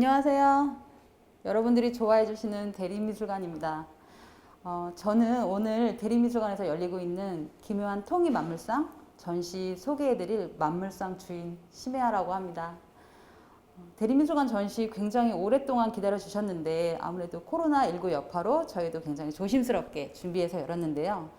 안녕하세요. 여러분들이 좋아해 주시는 대림미술관입니다. 저는 오늘 대림미술관에서 열리고 있는 기묘한 통이 만물상 전시 소개해드릴 만물상 주인 심혜아라고 합니다. 대림미술관 전시 굉장히 오랫동안 기다려 주셨는데 아무래도 코로나19 여파로 저희도 굉장히 조심스럽게 준비해서 열었는데요.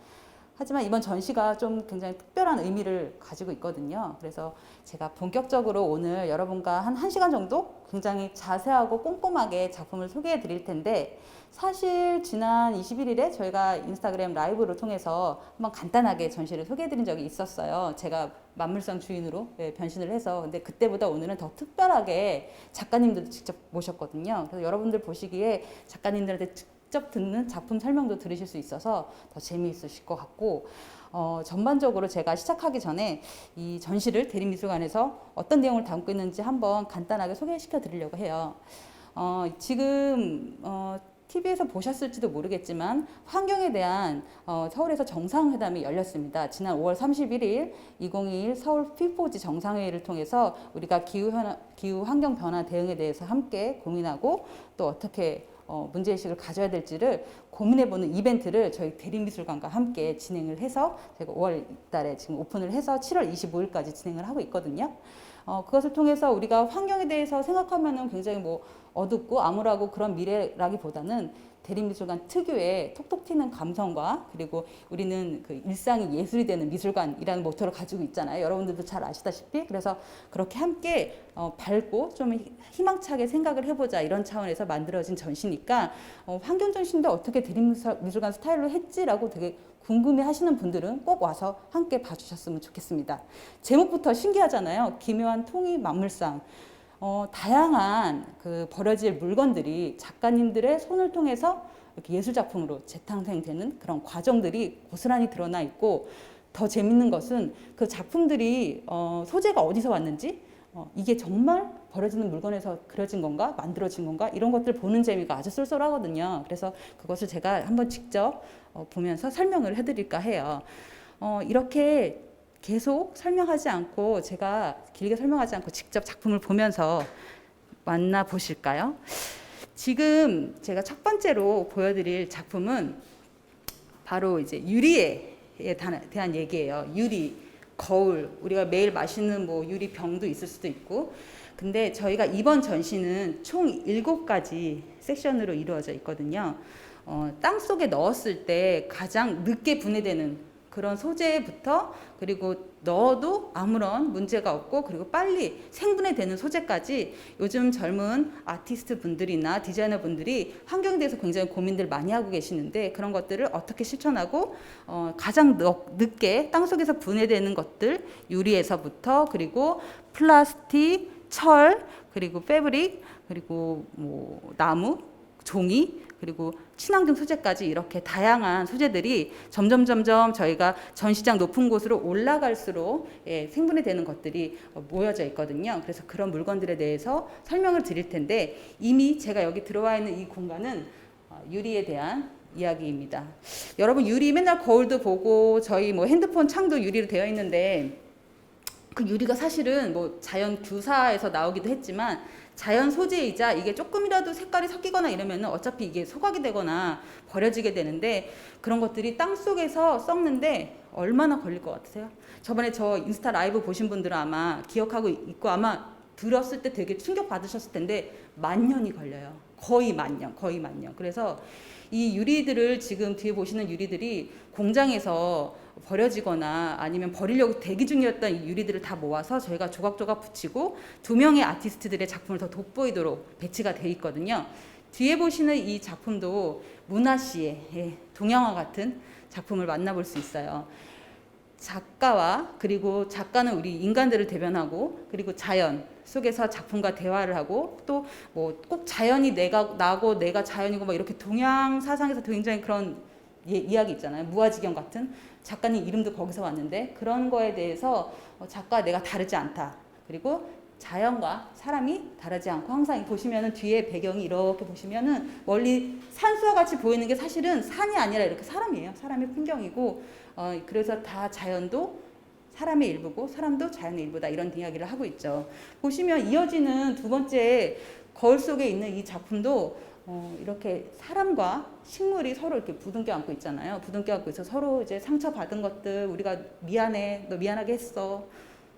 하지만 이번 전시가 좀 굉장히 특별한 의미를 가지고 있거든요. 그래서 제가 본격적으로 오늘 여러분과 한 1시간 정도 굉장히 자세하고 꼼꼼하게 작품을 소개해 드릴 텐데, 사실 지난 21일에 저희가 인스타그램 라이브를 통해서 한번 간단하게 전시를 소개해 드린 적이 있었어요. 제가 만물상 주인으로 변신을 해서. 근데 그때보다 오늘은 더 특별하게 작가님들도 직접 모셨거든요. 그래서 여러분들 보시기에 작가님들한테 직접 듣는 작품 설명도 들으실 수 있어서 더 재미있으실 것 같고, 전반적으로 제가 시작하기 전에 이 전시를 대림미술관에서 어떤 내용을 담고 있는지 한번 간단하게 소개시켜 드리려고 해요. 지금 TV에서 보셨을지도 모르겠지만 환경에 대한 서울에서 정상회담이 열렸습니다. 지난 5월 31일 2021 서울 P4G 정상회의를 통해서 우리가 기후 환경 변화 대응에 대해서 함께 고민하고 또 어떻게 문제의식을 가져야 될지를 고민해보는 이벤트를 저희 대림미술관과 함께 진행을 해서 제가 5월 달에 지금 오픈을 해서 7월 25일까지 진행을 하고 있거든요. 그것을 통해서 우리가 환경에 대해서 생각하면은 굉장히 뭐 어둡고 암울하고 그런 미래라기보다는 대림미술관 특유의 톡톡 튀는 감성과, 그리고 우리는 그 일상이 예술이 되는 미술관이라는 모토를 가지고 있잖아요. 여러분들도 잘 아시다시피. 그래서 그렇게 함께 밝고 좀 희망차게 생각을 해보자, 이런 차원에서 만들어진 전시니까 환경 전시인데 어떻게 대림미술관 스타일로 했지라고 되게 궁금해 하시는 분들은 꼭 와서 함께 봐주셨으면 좋겠습니다. 제목부터 신기하잖아요. 기묘한 통이 만물상. 다양한 그 버려질 물건들이 작가님들의 손을 통해서 이렇게 예술작품으로 재탄생되는 그런 과정들이 고스란히 드러나 있고, 더 재밌는 것은 그 작품들이 소재가 어디서 왔는지, 이게 정말 버려지는 물건에서 그려진 건가, 만들어진 건가, 이런 것들 보는 재미가 아주 쏠쏠하거든요. 그래서 그것을 제가 한번 직접 보면서 설명을 해드릴까 해요. 이렇게 계속 설명하지 않고, 제가 길게 설명하지 않고 직접 작품을 보면서 만나보실까요? 지금 제가 첫 번째로 보여드릴 작품은 바로 이제 유리에 대한 얘기예요. 유리, 거울, 우리가 매일 마시는 뭐 유리 병도 있을 수도 있고. 근데 저희가 이번 전시는 총 7가지 섹션으로 이루어져 있거든요. 땅 속에 넣었을 때 가장 늦게 분해되는 그런 소재부터, 그리고 넣어도 아무런 문제가 없고, 그리고 빨리 생분해되는 소재까지 요즘 젊은 아티스트 분들이나 디자이너 분들이 환경에 대해서 굉장히 고민들 많이 하고 계시는데, 그런 것들을 어떻게 실천하고 가장 늦게 땅속에서 분해되는 것들, 유리에서부터, 그리고 플라스틱, 철, 그리고 패브릭, 그리고 뭐 나무, 종이, 그리고 친환경 소재까지, 이렇게 다양한 소재들이 점점 저희가 전시장 높은 곳으로 올라갈수록 생분해 되는 것들이 모여져 있거든요. 그래서 그런 물건들에 대해서 설명을 드릴 텐데, 이미 제가 여기 들어와 있는 이 공간은 유리에 대한 이야기입니다. 여러분, 유리 맨날 거울도 보고 저희 뭐 핸드폰 창도 유리로 되어 있는데, 그 유리가 사실은 뭐 자연 규사에서 나오기도 했지만 자연 소재이자 이게 조금이라도 색깔이 섞이거나 이러면 어차피 이게 소각이 되거나 버려지게 되는데, 그런 것들이 땅 속에서 썩는데 얼마나 걸릴 것 같으세요? 저번에 저 인스타 라이브 보신 분들은 아마 기억하고 있고, 아마 들었을 때 되게 충격 받으셨을 텐데 10,000년이 걸려요. 거의 10,000년. 그래서 이 유리들을, 지금 뒤에 보시는 유리들이 공장에서 버려지거나 아니면 버리려고 대기 중이었던 이 유리들을 다 모아서 저희가 조각조각 붙이고 2명의 아티스트들의 작품을 더 돋보이도록 배치가 돼 있거든요. 뒤에 보시는 이 작품도 문화시의 동양화 같은 작품을 만나볼 수 있어요. 작가와, 그리고 작가는 우리 인간들을 대변하고, 그리고 자연 속에서 작품과 대화를 하고, 또 뭐 꼭 자연이 내가 나고 내가 자연이고 막 이렇게 동양 사상에서 굉장히 그런 이야기 있잖아요. 무아지경 같은, 작가님 이름도 거기서 왔는데, 그런 거에 대해서 작가와 내가 다르지 않다. 그리고 자연과 사람이 다르지 않고, 항상 보시면은 뒤에 배경이 이렇게 보시면은 멀리 산수와 같이 보이는 게 사실은 산이 아니라 이렇게 사람이에요. 사람의 풍경이고, 그래서 다 자연도 사람의 일부고 사람도 자연의 일부다, 이런 이야기를 하고 있죠. 보시면 이어지는 두 번째 거울 속에 있는 이 작품도 이렇게 사람과 식물이 서로 이렇게 부둥켜 안고 있잖아요. 부둥켜 안고 있어 서로 이제 상처받은 것들, 우리가 미안해, 너 미안하게 했어,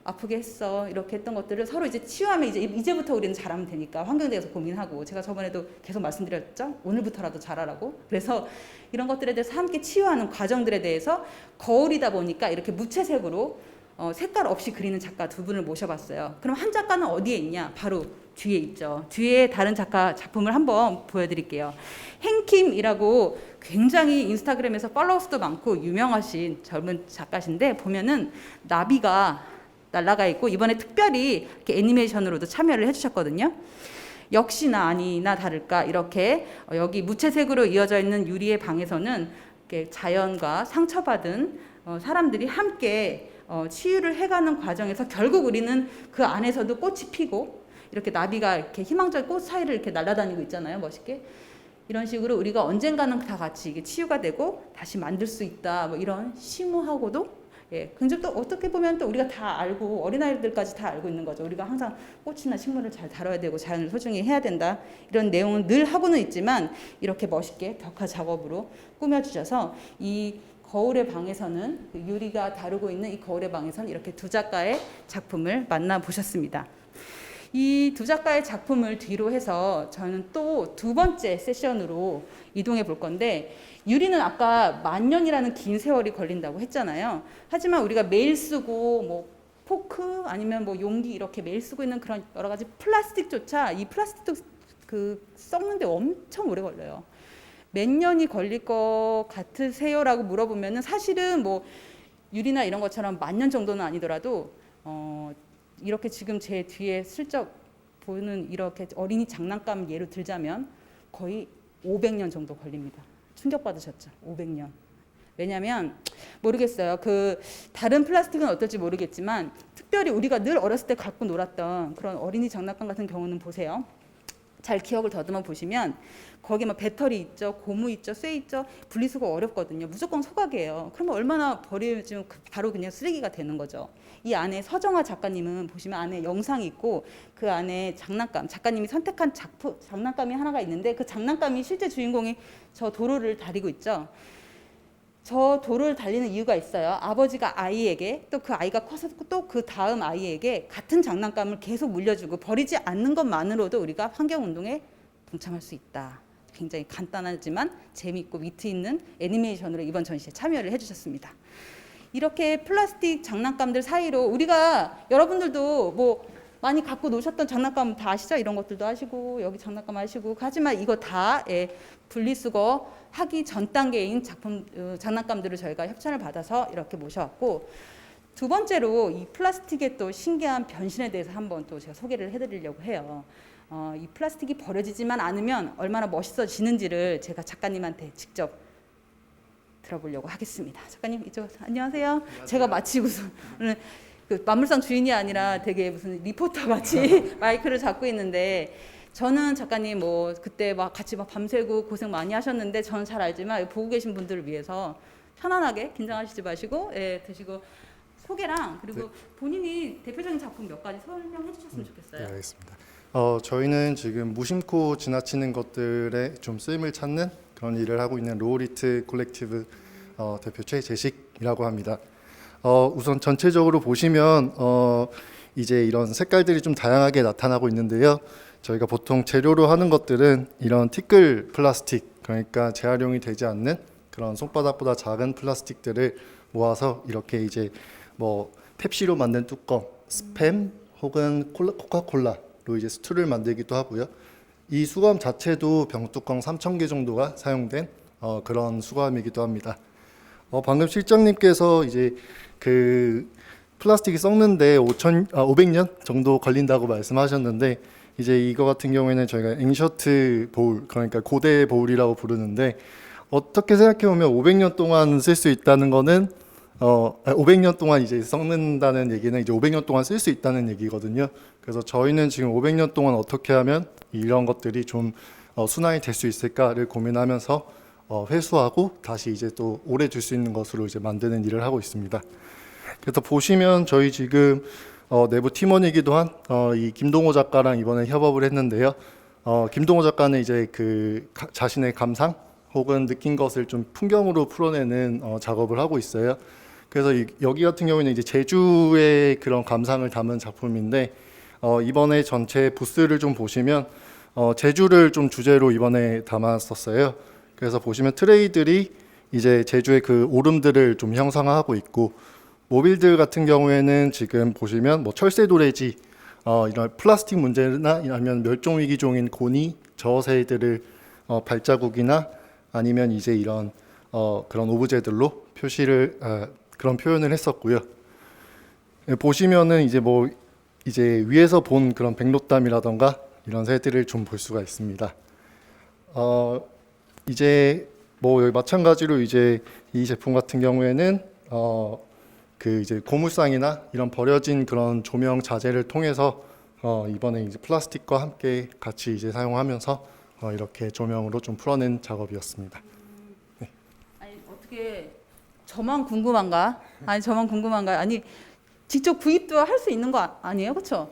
아프게 했어, 이렇게 했던 것들을 서로 이제 치유하면 이제부터 우리는 잘하면 되니까 환경에 대해서 고민하고, 제가 저번에도 계속 말씀드렸죠. 오늘부터라도 잘하라고. 그래서 이런 것들에 대해서 함께 치유하는 과정들에 대해서 거울이다 보니까 이렇게 무채색으로 색깔 없이 그리는 작가 두 분을 모셔봤어요. 그럼 한 작가는 어디에 있냐? 바로 뒤에 있죠. 뒤에 다른 작가 작품을 한번 보여드릴게요. 행킴이라고 굉장히 인스타그램에서 팔로워 수도 많고 유명하신 젊은 작가신데, 보면은 나비가 날아가 있고 이번에 특별히 이렇게 애니메이션으로도 참여를 해주셨거든요. 역시나 아니나 다를까 이렇게 여기 무채색으로 이어져 있는 유리의 방에서는 이렇게 자연과 상처받은 사람들이 함께 치유를 해가는 과정에서 결국 우리는 그 안에서도 꽃이 피고, 이렇게 나비가 이렇게 희망적 꽃 사이를 이렇게 날아다니고 있잖아요, 멋있게. 이런 식으로 우리가 언젠가는 다 같이 이게 치유가 되고 다시 만들 수 있다, 뭐 이런 심오하고도, 근데 또 어떻게 보면 또 우리가 다 알고, 어린아이들까지 다 알고 있는 거죠. 우리가 항상 꽃이나 식물을 잘 다뤄야 되고 자연을 소중히 해야 된다, 이런 내용은 늘 하고는 있지만 이렇게 멋있게 벽화 작업으로 꾸며주셔서 이 거울의 방에서는, 유리가 다루고 있는 이 거울의 방에서는 이렇게 두 작가의 작품을 만나보셨습니다. 이 두 작가의 작품을 뒤로 해서 저는 또 두 번째 세션으로 이동해 볼 건데, 유리는 아까 10,000년이라는 긴 세월이 걸린다고 했잖아요. 하지만 우리가 매일 쓰고 뭐 포크 아니면 뭐 용기 이렇게 매일 쓰고 있는 그런 여러 가지 플라스틱조차, 이 플라스틱도 그 썩는데 엄청 오래 걸려요. 몇 년이 걸릴 것 같으세요라고 물어보면은 사실은 뭐 유리나 이런 것처럼 10,000년 정도는 아니더라도 이렇게 지금 제 뒤에 슬쩍 보이는 이렇게 어린이 장난감 예로 들자면 거의 500년 정도 걸립니다. 충격받으셨죠? 500년. 왜냐면 모르겠어요. 그 다른 플라스틱은 어떨지 모르겠지만 특별히 우리가 늘 어렸을 때 갖고 놀았던 그런 어린이 장난감 같은 경우는 보세요. 잘 기억을 더듬어 보시면 거기 막 배터리 있죠, 고무 있죠, 쇠 있죠. 분리수거 어렵거든요. 무조건 소각이에요. 그러면 얼마나 버리면 바로 그냥 쓰레기가 되는 거죠. 이 안에 서정아 작가님은 보시면 안에 영상이 있고 그 안에 장난감, 작가님이 선택한 장난감이 하나가 있는데, 그 장난감이 실제 주인공이 저 도로를 다리고 있죠. 저 도로를 달리는 이유가 있어요. 아버지가 아이에게, 또 그 아이가 커서 또 그 다음 아이에게 같은 장난감을 계속 물려주고 버리지 않는 것만으로도 우리가 환경운동에 동참할 수 있다. 굉장히 간단하지만 재미있고 위트 있는 애니메이션으로 이번 전시에 참여를 해주셨습니다. 이렇게 플라스틱 장난감들 사이로 우리가, 여러분들도 뭐 많이 갖고 노셨던 장난감 다 아시죠? 이런 것들도 하시고 여기 장난감 하시고, 하지만 이거 다 분리수거 하기 전 단계인 장난감들을 저희가 협찬을 받아서 이렇게 모셔왔고, 두 번째로 이 플라스틱의 또 신기한 변신에 대해서 한번 또 제가 소개를 해드리려고 해요. 이 플라스틱이 버려지지만 않으면 얼마나 멋있어지는지를 제가 작가님한테 직접 들어보려고 하겠습니다. 작가님 이쪽 안녕하세요. 안녕하세요. 제가 마치고서 오늘 그 만물상 주인이 아니라 되게 무슨 리포터 같이 마이크를 잡고 있는데, 저는 작가님 뭐 그때 막 같이 막 밤새고 고생 많이 하셨는데 저는 잘 알지만 보고 계신 분들을 위해서 편안하게 긴장하시지 마시고 드시고 소개랑 그리고 네. 본인이 대표적인 작품 몇 가지 설명해 주셨으면 좋겠어요. 네, 알겠습니다. 저희는 지금 무심코 지나치는 것들에 좀 쓰임을 찾는 그런 일을 하고 있는 로우리트 콜렉티브 대표 최재식이라고 합니다. 우선 전체적으로 보시면 이제 이런 색깔들이 좀 다양하게 나타나고 있는데요. 저희가 보통 재료로 하는 것들은 이런 티끌 플라스틱, 그러니까 재활용이 되지 않는 그런 손바닥보다 작은 플라스틱들을 모아서 이렇게 이제 뭐 펩시로 만든 뚜껑, 스팸 혹은 코카콜라로 이제 스투를 만들기도 하고요. 이 수거함 자체도 병뚜껑 3,000개 정도가 사용된 그런 수거함이기도 합니다. 방금 실장님께서 이제 그 플라스틱이 썩는데 500년 정도 걸린다고 말씀하셨는데, 이제 이거 같은 경우에는 저희가 앵셔트 보울, 그러니까 고대 보울이라고 부르는데, 어떻게 생각해 보면 500년 동안 쓸 수 있다는 거는 500년 동안 이제 썩는다는 얘기는 이제 500년 동안 쓸 수 있다는 얘기거든요. 그래서 저희는 지금 500년 동안 어떻게 하면 이런 것들이 좀 순환이 될 수 있을까를 고민하면서 회수하고 다시 이제 또 오래 줄 수 있는 것으로 이제 만드는 일을 하고 있습니다. 그래서 보시면 저희 지금 내부 팀원이기도 한 이 김동호 작가랑 이번에 협업을 했는데요. 김동호 작가는 이제 그 자신의 감상 혹은 느낀 것을 좀 풍경으로 풀어내는 작업을 하고 있어요. 그래서 여기 같은 경우에는 이제 제주의 그런 감상을 담은 작품인데 이번에 전체 부스를 좀 보시면 제주를 좀 주제로 이번에 담았었어요. 그래서 보시면 트레이들이 이제 제주의 그 오름들을 좀 형상화하고 있고 모빌들 같은 경우에는 지금 보시면 뭐 철새 도래지 이런 플라스틱 문제나 아니면 멸종 위기종인 고니 저어새들을 발자국이나 아니면 이제 이런 그런 오브제들로 표시를 그런 표현을 했었고요. 보시면은 이제 뭐 이제 위에서 본 그런 백록담이라던가 이런 새들을 좀 볼 수가 있습니다. 이제 뭐 여기 마찬가지로 이제 이 제품 같은 경우에는 그 이제 고물상이나 이런 버려진 그런 조명 자재를 통해서 이번에 이제 플라스틱과 함께 같이 이제 사용하면서 이렇게 조명으로 좀 풀어낸 작업이었습니다. 네. 아니 어떻게 저만 궁금한가? 아니 저만 궁금한가? 아니 직접 구입도 할 수 있는 거 아니에요, 그렇죠?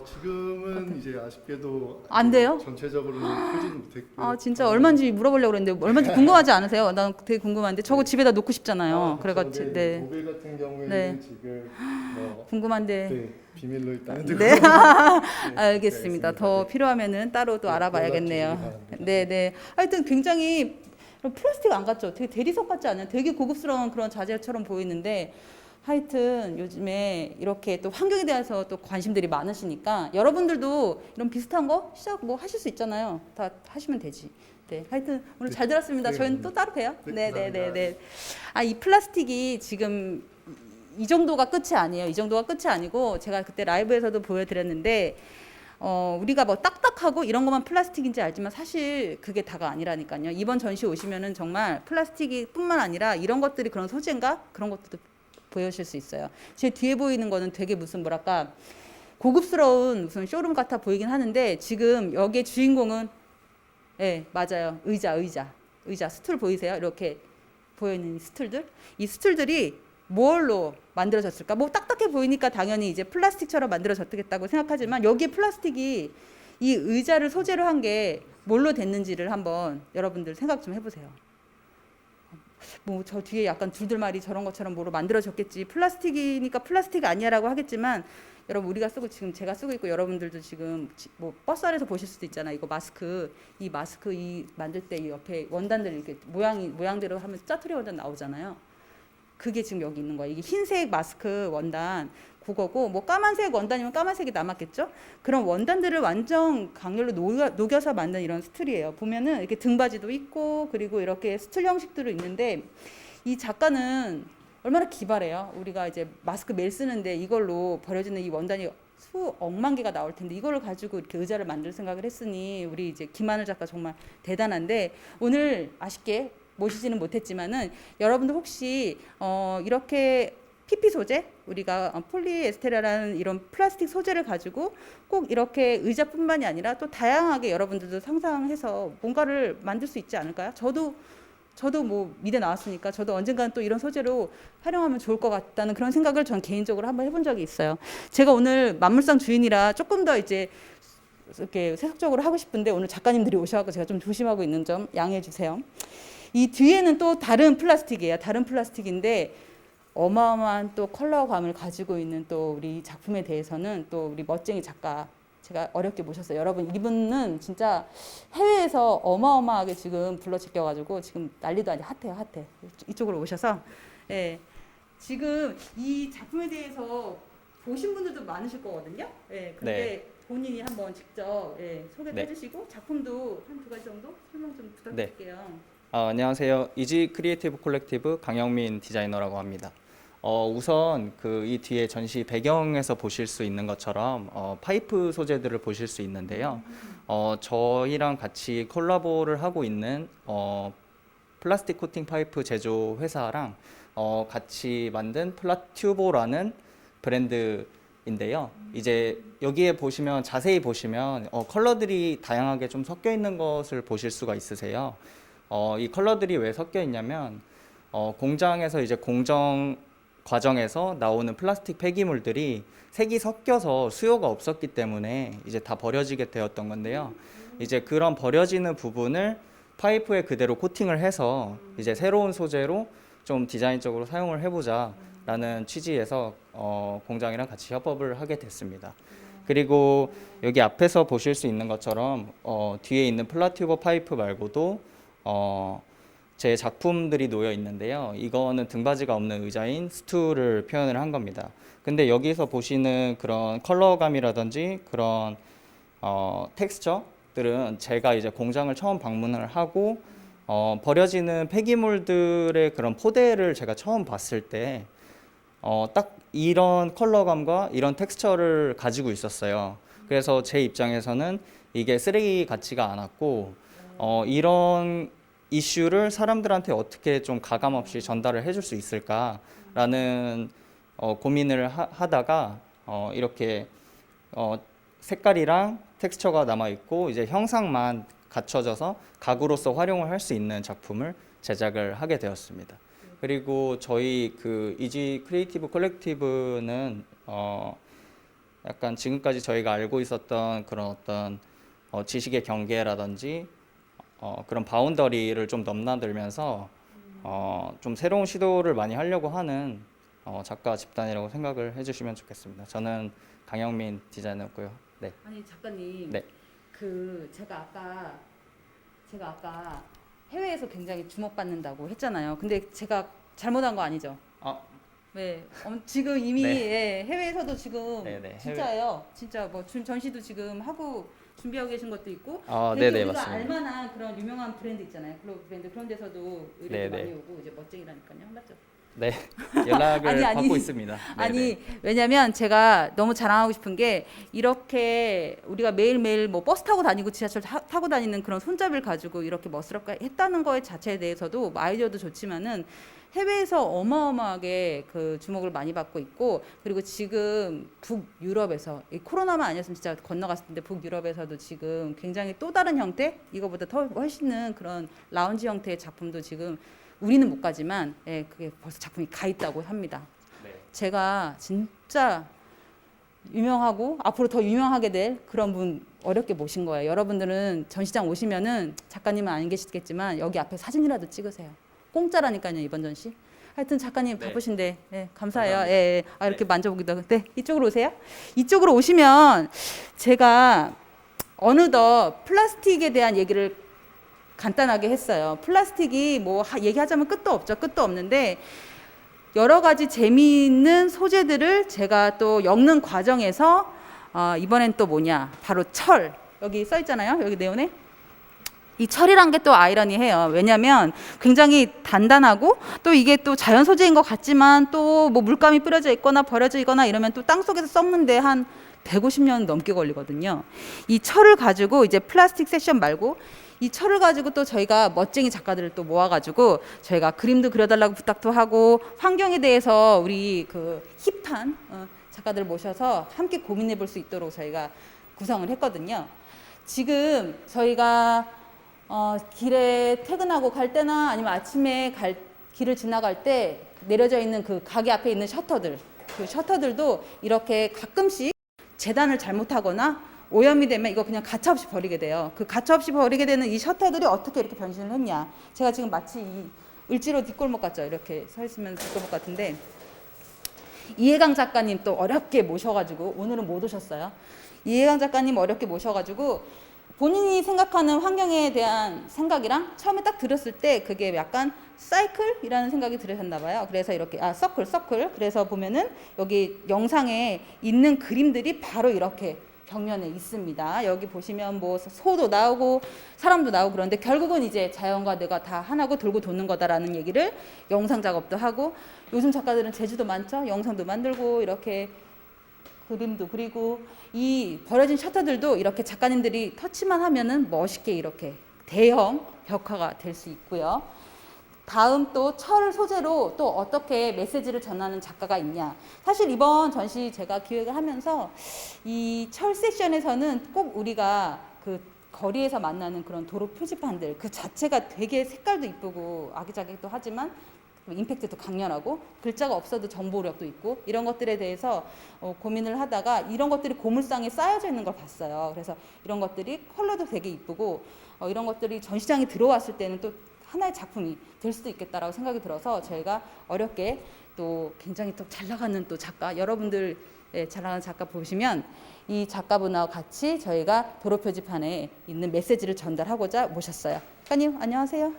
지금은 이제 아쉽게도 안 돼요? 전체적으로 풀지는 못했고요. 아 진짜 얼마인지 물어보려고 그랬는데 얼마인지 궁금하지 않으세요? 난 되게 궁금한데 저거 집에다 놓고 싶잖아요. 그래가지고 네. 모빌 같은 경우에는 네. 지금 궁금한데. 네, 비밀로 일단 네, 알겠습니다. 알겠습니다. 더 네. 필요하면은 따로 또 네, 알아봐야겠네요. 연락 주시기 바랍니다. 네, 네. 하여튼 굉장히 플라스틱 안 같죠? 되게 대리석 같지 않아요? 되게 고급스러운 그런 자재처럼 보이는데 하여튼 요즘에 이렇게 또 환경에 대해서 또 관심들이 많으시니까 여러분들도 이런 비슷한 거 시작 뭐 하실 수 있잖아요. 다 하시면 되지. 네, 하여튼 오늘 잘 들었습니다. 네, 저희는 또 따로 봬요. 네, 네, 네, 감사합니다. 네. 아, 이 플라스틱이 지금 이 정도가 끝이 아니에요. 이 정도가 끝이 아니고 제가 그때 라이브에서도 보여드렸는데 우리가 뭐 딱딱하고 이런 것만 플라스틱인지 알지만 사실 그게 다가 아니라니까요. 이번 전시 오시면은 정말 플라스틱이 뿐만 아니라 이런 것들이 그런 소재인가 그런 것들도 보여주실 수 있어요. 제 뒤에 보이는 거는 되게 무슨 뭐랄까 고급스러운 무슨 쇼룸 같아 보이긴 하는데 지금 여기의 주인공은 예, 맞아요. 의자 스툴 보이세요? 이렇게 보이는 스툴들? 이 스툴들이 뭘로 만들어졌을까? 뭐 딱딱해 보이니까 당연히 이제 플라스틱처럼 만들어졌겠다고 생각하지만 여기에 플라스틱이 이 의자를 소재로 한 게 뭘로 됐는지를 한번 여러분들 생각 좀 해보세요. 뭐 저 뒤에 약간 둘둘말이 저런 것처럼 뭐로 만들어졌겠지. 플라스틱이니까 플라스틱 아니야라고 하겠지만 여러분 우리가 쓰고 지금 제가 쓰고 있고 여러분들도 지금 뭐 버스 안에서 보실 수도 있잖아요. 이거 마스크 이 만들 때 이 옆에 원단들 이렇게 모양대로 하면 짜투리 원단 나오잖아요. 그게 지금 여기 있는 거예요. 이게 흰색 마스크 원단 그거고 뭐 까만색 원단이면 까만색이 남았겠죠. 그런 원단들을 완전 강렬로 녹여서 만든 이런 스툴이에요. 보면은 이렇게 등받이도 있고 그리고 이렇게 스툴 형식들도 있는데 이 작가는 얼마나 기발해요. 우리가 이제 마스크 매일 쓰는데 이걸로 버려지는 이 원단이 수억만 개가 나올 텐데 이거를 가지고 이렇게 의자를 만들 생각을 했으니 우리 이제 김하늘 작가 정말 대단한데 오늘 아쉽게 모시지는 못했지만은 여러분들 혹시 이렇게 PP 소재 우리가 폴리에스테라라는 이런 플라스틱 소재를 가지고 꼭 이렇게 의자뿐만이 아니라 또 다양하게 여러분들도 상상해서 뭔가를 만들 수 있지 않을까요? 저도 뭐 미대 나왔으니까 저도 언젠가는 또 이런 소재로 활용하면 좋을 것 같다는 그런 생각을 전 개인적으로 한번 해본 적이 있어요. 제가 오늘 만물상 주인이라 조금 더 이제 이렇게 세속적으로 하고 싶은데 오늘 작가님들이 오셔서 제가 좀 조심하고 있는 점 양해해 주세요. 이 뒤에는 또 다른 플라스틱이에요. 다른 플라스틱인데 어마어마한 또 컬러감을 가지고 있는 또 우리 작품에 대해서는 또 우리 멋쟁이 작가 제가 어렵게 모셨어요. 여러분 이분은 진짜 해외에서 어마어마하게 지금 불러제껴가지고 지금 난리도 아니고 핫해요. 핫해. 이쪽으로 오셔서 예, 지금 이 작품에 대해서 보신 분들도 많으실 거거든요. 예, 근데 네. 본인이 한번 직접 소개를 네. 해주시고 작품도 한 두 가지 정도 설명 좀 부탁드릴게요. 안녕하세요. 이지 크리에이티브 콜렉티브 강영민 디자이너라고 합니다. 우선 이 뒤에 전시 배경에서 보실 수 있는 것처럼 파이프 소재들을 보실 수 있는데요. 저희랑 같이 콜라보를 하고 있는 플라스틱 코팅 파이프 제조 회사랑 같이 만든 플라튜보라는 브랜드인데요. 이제 여기에 보시면 자세히 보시면 컬러들이 다양하게 좀 섞여 있는 것을 보실 수가 있으세요. 이 컬러들이 왜 섞여 있냐면 공장에서 이제 공정 과정에서 나오는 플라스틱 폐기물들이 색이 섞여서 수요가 없었기 때문에 이제 다 버려지게 되었던 건데요. 이제 그런 버려지는 부분을 파이프에 그대로 코팅을 해서 이제 새로운 소재로 좀 디자인적으로 사용을 해보자라는 취지에서 공장이랑 같이 협업을 하게 됐습니다. 그리고 여기 앞에서 보실 수 있는 것처럼 뒤에 있는 플라튜버 파이프 말고도 제 작품들이 놓여 있는데요. 이거는 등받이가 없는 의자인 스툴을 표현을 한 겁니다. 근데 여기서 보시는 그런 컬러감이라든지 그런 텍스처들은 제가 이제 공장을 처음 방문을 하고 버려지는 폐기물들의 그런 포대를 제가 처음 봤을 때 딱 이런 컬러감과 이런 텍스처를 가지고 있었어요. 그래서 제 입장에서는 이게 쓰레기 같지가 않았고 이런 이슈를 사람들한테 어떻게 좀 가감 없이 전달을 해줄 수 있을까라는 고민을 하다가 이렇게 색깔이랑 텍스처가 남아 있고 이제 형상만 갖춰져서 가구로서 활용을 할 수 있는 작품을 제작을 하게 되었습니다. 그리고 저희 그 이지 크리에이티브 컬렉티브는 약간 지금까지 저희가 알고 있었던 그런 어떤 지식의 경계라든지 그런 바운더리를 좀 넘나들면서 좀 새로운 시도를 많이 하려고 하는 작가 집단이라고 생각을 해주시면 좋겠습니다. 저는 강영민 디자이너고요. 네. 아니 작가님, 네. 그 제가 아까 해외에서 굉장히 주목받는다고 했잖아요. 근데 제가 잘못한 거 아니죠? 네, 지금 이미 네. 예, 해외에서도 지금 네네, 진짜예요. 진짜 뭐 전시도 지금 하고 준비하고 계신 것도 있고 되게 네네, 우리가 맞습니다. 알만한 그런 유명한 브랜드 있잖아요. 글로벌 브랜드 그런 데서도 의뢰도 네네. 많이 오고 이제 멋쟁이라니까요. 맞죠? 네. 연락을 아니, 받고 있습니다. 네네. 아니 왜냐면 제가 너무 자랑하고 싶은 게 이렇게 우리가 매일매일 뭐 버스 타고 다니고 지하철 타고 다니는 그런 손잡이를 가지고 이렇게 멋스럽게 했다는 거에 자체에 대해서도 뭐 아이디어도 좋지만은 해외에서 어마어마하게 그 주목을 많이 받고 있고 그리고 지금 북유럽에서 이 코로나만 아니었으면 진짜 건너갔을 텐데 북유럽에서도 지금 굉장히 또 다른 형태 이거보다 더 훨씬은 그런 라운지 형태의 작품도 지금 우리는 못 가지만 예, 그게 벌써 작품이 가 있다고 합니다. 네. 제가 진짜 유명하고 앞으로 더 유명하게 될 그런 분 어렵게 모신 거예요. 여러분들은 전시장 오시면은 작가님은 안 계시겠지만 여기 앞에 사진이라도 찍으세요. 공짜라니까요 이번 전시. 하여튼 작가님 네. 바쁘신데 예, 감사해요. 감사합니다. 예, 예. 이렇게 만져보기도 하고. 네, 이쪽으로 오세요. 이쪽으로 오시면 제가 어느덧 플라스틱에 대한 얘기를 간단하게 했어요. 플라스틱이 뭐 얘기하자면 끝도 없죠. 끝도 없는데 여러 가지 재미있는 소재들을 제가 또 엮는 과정에서 이번엔 또 뭐냐 바로 철 여기 써 있잖아요. 여기 네온에 이 철이란 게 또 아이러니해요. 왜냐하면 굉장히 단단하고 또 이게 또 자연 소재인 것 같지만 또 뭐 물감이 뿌려져 있거나 버려져 있거나 이러면 또 땅 속에서 썩는데 한 150년 넘게 걸리거든요. 이 철을 가지고 이제 플라스틱 세션 말고 이 철을 가지고 또 저희가 멋쟁이 작가들을 또 모아가지고 저희가 그림도 그려달라고 부탁도 하고 환경에 대해서 우리 그 힙한 작가들 모셔서 함께 고민해 볼 수 있도록 저희가 구성을 했거든요. 지금 저희가 길에 퇴근하고 갈 때나 아니면 아침에 길을 지나갈 때 내려져 있는 그 가게 앞에 있는 셔터들 그 셔터들도 이렇게 가끔씩 재단을 잘못하거나 오염이 되면 이거 그냥 가차없이 버리게 돼요. 그 가차없이 버리게 되는 이 셔터들이 어떻게 이렇게 변신을 했냐. 제가 지금 마치 이 을지로 뒷골목 같죠. 이렇게 서 있으면 뒷골목 같은데 이해강 작가님 또 어렵게 모셔가지고 오늘은 못 오셨어요. 이해강 작가님 어렵게 모셔가지고 본인이 생각하는 환경에 대한 생각이랑 처음에 딱 들었을 때 그게 약간 사이클이라는 생각이 들으셨나 봐요. 그래서 이렇게 서클 그래서 보면은 여기 영상에 있는 그림들이 바로 이렇게 벽면에 있습니다. 여기 보시면 뭐 소도 나오고 사람도 나오고 그런데 결국은 이제 자연과 내가 다 하나고 돌고 도는 거다라는 얘기를 영상 작업도 하고 요즘 작가들은 재주도 많죠. 영상도 만들고 이렇게 그림도 그리고 이 버려진 셔터들도 이렇게 작가님들이 터치만 하면은 멋있게 이렇게 대형 벽화가 될 수 있고요. 다음 또 철 소재로 또 어떻게 메시지를 전하는 작가가 있냐. 사실 이번 전시 제가 기획을 하면서 이 철 세션에서는 꼭 우리가 그 거리에서 만나는 그런 도로 표지판들 그 자체가 되게 색깔도 이쁘고 아기자기도 하지만 임팩트도 강렬하고 글자가 없어도 정보력도 있고 이런 것들에 대해서 고민을 하다가 이런 것들이 고물상에 쌓여져 있는 걸 봤어요. 그래서 이런 것들이 컬러도 되게 이쁘고 이런 것들이 전시장에 들어왔을 때는 또 하나의 작품이 될 수도 있겠다라고 생각이 들어서 저희가 어렵게 또 굉장히 또 잘 나가는 또 작가 여러분들 잘 나가는 작가 보시면 이 작가분하고 같이 저희가 도로 표지판에 있는 메시지를 전달하고자 모셨어요. 작가님 안녕하세요.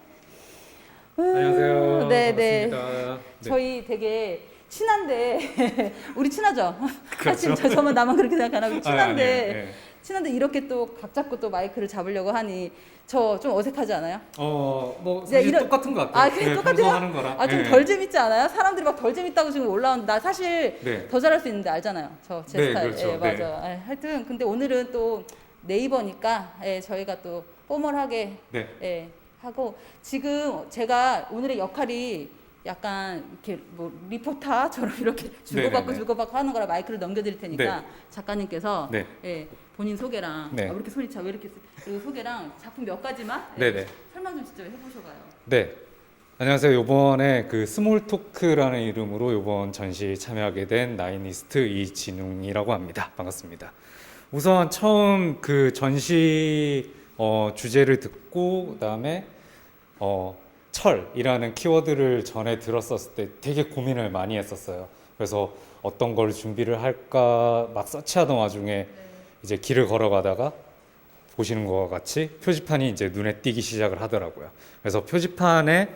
안녕하세요. 네네. 반갑습니다. 네. 저희 되게 친한데 우리 친하죠? 그렇죠. 사실 저만 나만 그렇게 생각하나 친한데 아니에요. 네. 친한데 이렇게 또 각 잡고 또 마이크를 잡으려고 하니 저 좀 어색하지 않아요? 뭐 네, 사실 이런- 똑같은 것 같아요. 아, 그게 똑같아요? 평소 하는 거랑. 좀 네. 덜 재밌지 않아요? 사람들이 막 덜 재밌다고 지금 올라오는데 나 사실 네. 더 잘할 수 있는데 알잖아요. 저 제 네, 스타일. 그렇죠. 예, 네. 맞아. 예, 하여튼 근데 오늘은 또 네이버니까 저희가 또 포멀하게 네. 하고 지금 제가 오늘의 역할이 약간 이렇게 뭐 리포터처럼 이렇게 주고받고 네네네. 주고받고 하는 거라 마이크를 넘겨드릴 테니까 네. 작가님께서 네. 본인 소개랑 네. 왜 이렇게 손이 차 왜 이렇게 그 소개랑 작품 몇 가지만 네네. 설명 좀 직접 해보셔봐요. 네. 안녕하세요. 이번에 그 스몰 토크라는 이름으로 이번 전시에 참여하게 된 나이니스트 이진웅이라고 합니다. 반갑습니다. 우선 처음 그 전시 주제를 듣고 그다음에 철이라는 키워드를 전에 들었었을 때 되게 고민을 많이 했었어요. 그래서 어떤 걸 준비를 할까 막 서치하던 와중에 이제 길을 걸어가다가 보시는 것과 같이 표지판이 이제 눈에 띄기 시작을 하더라고요. 그래서 표지판에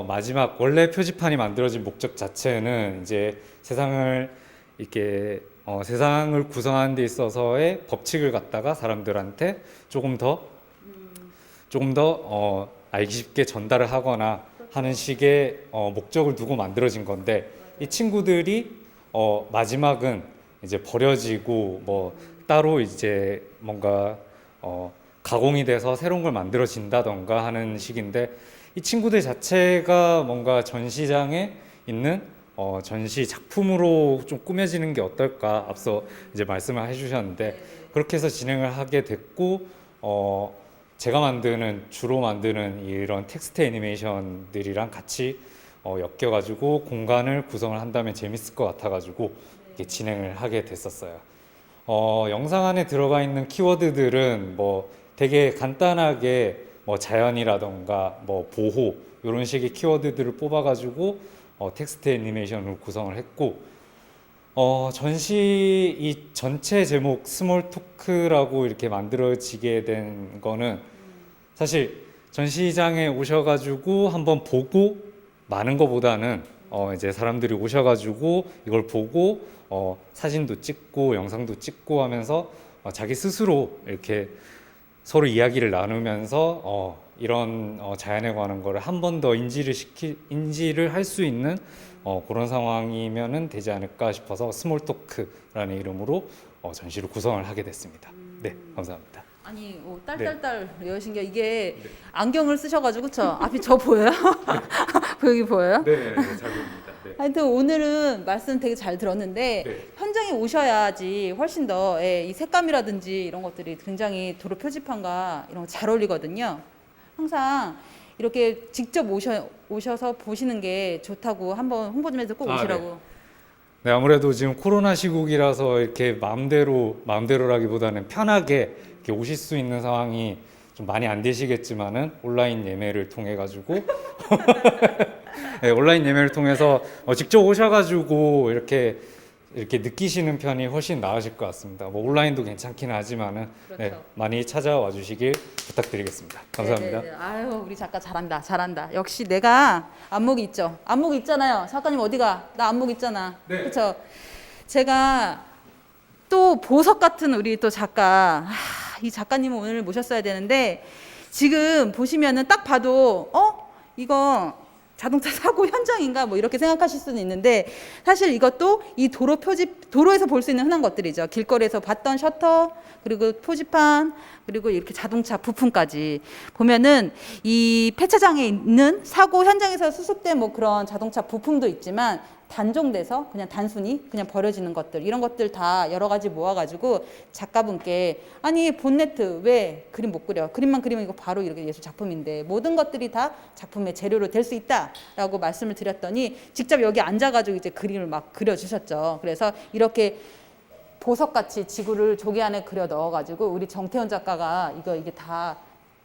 마지막 원래 표지판이 만들어진 목적 자체는 이제 세상을 이렇게 세상을 구성하는 데 있어서의 법칙을 갖다가 사람들한테 조금 더 알기 쉽게 전달을 하거나 하는 식의 목적을 두고 만들어진 건데 이 친구들이 마지막은 이제 버려지고 뭐 따로 이제 뭔가 가공이 돼서 새로운 걸 만들어진다던가 하는 식인데 이 친구들 자체가 뭔가 전시장에 있는 전시 작품으로 좀 꾸며지는 게 어떨까 앞서 이제 말씀을 해주셨는데 그렇게 해서 진행을 하게 됐고 제가 주로 만드는 이런 텍스트 애니메이션들이랑 같이 엮여가지고 공간을 구성을 한다면 재밌을 것 같아가지고 이렇게 진행을 하게 됐었어요. 영상 안에 들어가 있는 키워드들은 뭐 되게 간단하게 뭐 자연이라던가 뭐 보호 이런 식의 키워드들을 뽑아가지고 텍스트 애니메이션으로 구성을 했고 전시 이 전체 제목 스몰 토크라고 이렇게 만들어지게 된 거는 사실 전시장에 오셔가지고 한번 보고 많은 것보다는 이제 사람들이 오셔가지고 이걸 보고 사진도 찍고 영상도 찍고 하면서 자기 스스로 이렇게 서로 이야기를 나누면서 이런 자연에 관한 거를 한 번 더 인지를 할 수 있는 그런 상황이면은 되지 않을까 싶어서 스몰 토크라는 이름으로 전시를 구성을 하게 됐습니다. 네, 감사합니다. 아니 딸딸딸 여신 게 이게 안경을 쓰셔가지고 그쵸? 앞이 저 보여요? 여기 보여요? 네, 잘 보입니다. 네. 하여튼 오늘은 말씀 되게 잘 들었는데 네. 현장에 오셔야지 훨씬 더 이 색감이라든지 이런 것들이 굉장히 도로 표지판과 이런 거 잘 어울리거든요. 항상 이렇게 직접 오셔서 보시는 게 좋다고 한번 홍보 좀 해서 꼭 오시라고. 네, 아무래도 지금 코로나 시국이라서 이렇게 마음대로라기보다는 편하게 이렇게 오실 수 있는 상황이 좀 많이 안 되시겠지만은 온라인 예매를 통해 가지고 네, 온라인 예매를 통해서 직접 오셔가지고 이렇게 느끼시는 편이 훨씬 나으실 것 같습니다. 뭐 온라인도 괜찮긴 하지만은 그렇죠. 네, 많이 찾아와 주시길 부탁드리겠습니다. 감사합니다. 네네네. 아유 우리 작가 잘한다. 역시 내가 안목이 있죠. 안목 있잖아요. 작가님 어디가? 나 안목 있잖아. 네. 그렇죠. 제가 또 보석 같은 우리 또 작가 이 작가님을 오늘 모셨어야 되는데 지금 보시면은 딱 봐도 이거 자동차 사고 현장인가 뭐 이렇게 생각하실 수는 있는데 사실 이것도 이 도로에서 볼 수 있는 흔한 것들이죠. 길거리에서 봤던 셔터 그리고 표지판 그리고 이렇게 자동차 부품까지 보면은 이 폐차장에 있는 사고 현장에서 수습된 뭐 그런 자동차 부품도 있지만 단종돼서 그냥 단순히 그냥 버려지는 것들 이런 것들 다 여러 가지 모아가지고 작가분께 아니 본네트 왜 그림 못 그려? 그림만 그리면 이거 바로 이렇게 예술 작품인데 모든 것들이 다 작품의 재료로 될 수 있다라고 말씀을 드렸더니 직접 여기 앉아가지고 이제 그림을 막 그려주셨죠. 그래서 이렇게 보석같이 지구를 조개 안에 그려 넣어가지고 우리 정태훈 작가가 이게 다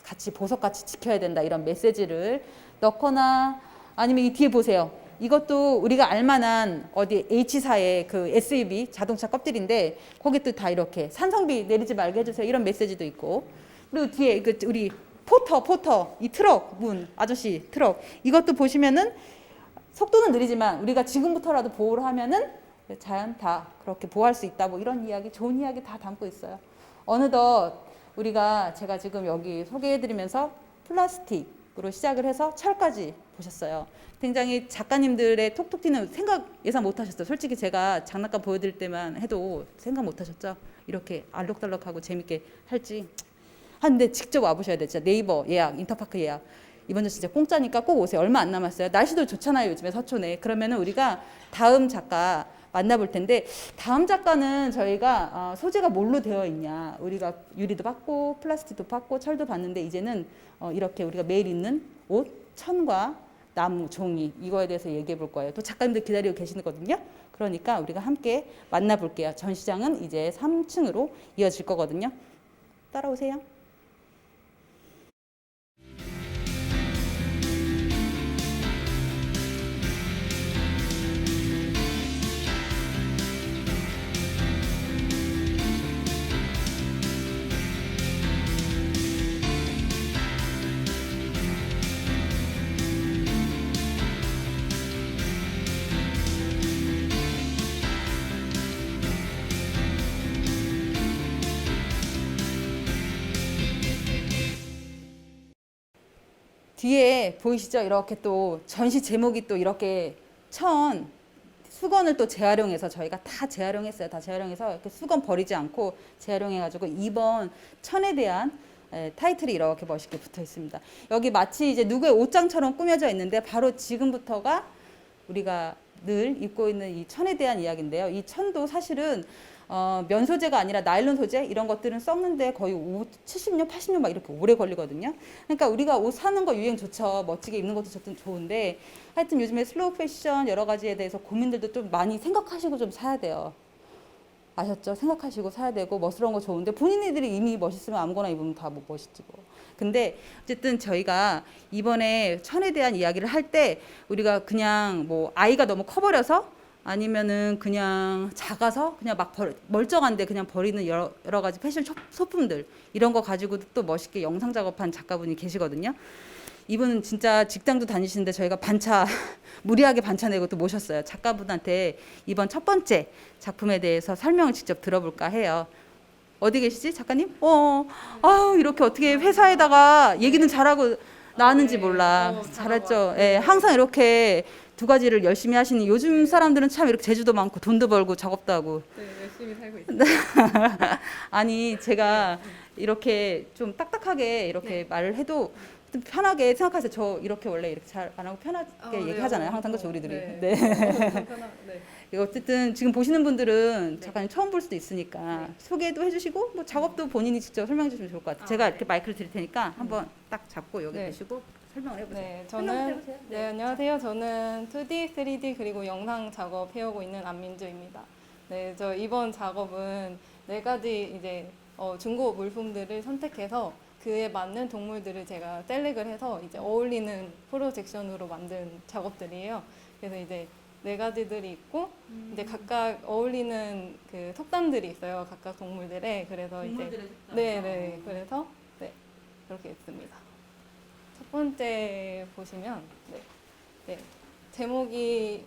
같이 보석같이 지켜야 된다 이런 메시지를 넣거나 아니면 이 뒤에 보세요. 이것도 우리가 알만한 어디 H사의 그 SUV 자동차 껍질인데 거기 또 다 이렇게 산성비 내리지 말게 해주세요 이런 메시지도 있고 그리고 뒤에 그 우리 포터 이 트럭 문 아저씨 트럭 이것도 보시면은 속도는 느리지만 우리가 지금부터라도 보호를 하면은 자연 다 그렇게 보호할 수 있다 뭐 이런 이야기 좋은 이야기 다 담고 있어요. 어느덧 우리가 제가 지금 여기 소개해드리면서 플라스틱으로 시작을 해서 철까지 보셨어요. 굉장히 작가님들의 톡톡 튀는 생각 예상 못 하셨어요. 솔직히 제가 장난감 보여드릴 때만 해도 생각 못 하셨죠? 이렇게 알록달록하고 재밌게 할지. 근데 직접 와보셔야 돼요. 진짜 네이버 예약, 인터파크 예약. 이번 주 진짜 공짜니까 꼭 오세요. 얼마 안 남았어요. 날씨도 좋잖아요. 요즘에 서촌에. 그러면은 우리가 다음 작가 만나볼 텐데 다음 작가는 저희가 소재가 뭘로 되어 있냐. 우리가 유리도 받고 플라스틱도 받고 철도 받는데 이제는 이렇게 우리가 매일 입는 옷, 천과 나무, 종이 이거에 대해서 얘기해 볼 거예요. 또 작가님들 기다리고 계시거든요. 그러니까 우리가 함께 만나볼게요. 전시장은 이제 3층으로 이어질 거거든요. 따라오세요. 뒤에 보이시죠? 이렇게 또 전시 제목이 또 이렇게 수건을 또 재활용해서 저희가 다 재활용했어요. 다 재활용해서 이렇게 수건 버리지 않고 재활용해가지고 이번 천에 대한 타이틀이 이렇게 멋있게 붙어 있습니다. 여기 마치 이제 누구의 옷장처럼 꾸며져 있는데 바로 지금부터가 우리가 늘 입고 있는 이 천에 대한 이야기인데요. 이 천도 사실은 면 소재가 아니라 나일론 소재 이런 것들은 썩는데 거의 70년, 80년 막 이렇게 오래 걸리거든요. 그러니까 우리가 옷 사는 거 유행 좋죠. 멋지게 입는 것도 좋은데 하여튼 요즘에 슬로우 패션 여러 가지에 대해서 고민들도 좀 많이 생각하시고 좀 사야 돼요. 아셨죠? 생각하시고 사야 되고 멋스러운 거 좋은데 본인들이 이미 멋있으면 아무거나 입으면 다 뭐 멋있지 뭐. 근데 어쨌든 저희가 이번에 천에 대한 이야기를 할 때 우리가 그냥 뭐 아이가 너무 커버려서 아니면은 그냥 작아서 그냥 막 멀쩡한데 그냥 버리는 여러 가지 패션 소품들 이런 거 가지고도 또 멋있게 영상 작업한 작가분이 계시거든요. 이분은 진짜 직장도 다니시는데 저희가 무리하게 반차 내고 또 모셨어요. 작가분한테 이번 첫 번째 작품에 대해서 설명을 직접 들어볼까 해요. 어디 계시지 작가님? 이렇게 어떻게 회사에다가 얘기는 잘하고 나왔는지 몰라. 잘했죠. 예, 항상 이렇게 두 가지를 열심히 하시니 요즘 사람들은 참 이렇게 재주도 많고 돈도 벌고 작업도 하고. 네, 열심히 살고 있습니다. 아니 제가 이렇게 좀 딱딱하게 이렇게 말을 해도 좀 편하게 생각하세요. 저 이렇게 원래 이렇게 잘 안 하고 편하게 얘기하잖아요. 항상 그렇죠 우리들이. 네. 이거 어쨌든 지금 보시는 분들은 작가님 처음 볼 수도 있으니까 소개도 해주시고 뭐 작업도 본인이 직접 설명해 주시면 좋을 것 같아요. 제가 이렇게 마이크를 드릴 테니까 한번 딱 잡고 여기 계시고 설명을 해보세요. 네, 설명을 해보세요. 네, 안녕하세요. 저는 2D, 3D 그리고 영상 작업 해오고 있는 안민주입니다. 네, 저 이번 작업은 4가지 이제 중고 물품들을 선택해서 그에 맞는 동물들을 제가 셀렉을 해서 이제 어울리는 프로젝션으로 만든 작업들이에요. 그래서 이제 4가지들이 있고 이제 각각 어울리는 그 속담들이 있어요. 각각 동물들의. 그래서 이제 네, 그래서 네, 그렇게 했습니다. 첫 번째 보시면 제목이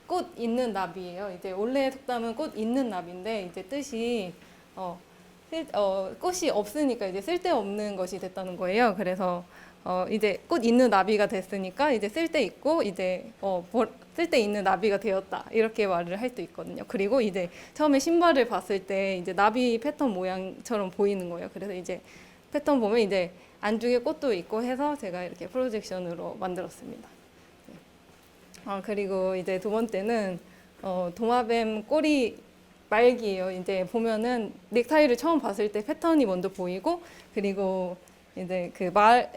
꽃 있는 나비예요. 이제 원래 속담은 꽃 있는 나비인데 이제 뜻이 꽃이 없으니까 이제 쓸데없는 것이 됐다는 거예요. 그래서 이제 꽃 있는 나비가 됐으니까 이제 쓸데 있고 이제 쓸데 있는 나비가 되었다 이렇게 말을 할 수 있거든요. 그리고 이제 처음에 신발을 봤을 때 이제 나비 패턴 모양처럼 보이는 거예요. 그래서 이제 패턴 보면 이제 안쪽에 꽃도 있고 해서 제가 이렇게 프로젝션으로 만들었습니다. 그리고 이제 두 번째는 도마뱀 꼬리 말기예요. 이제 보면은 넥타이를 처음 봤을 때 패턴이 먼저 보이고, 그리고 이제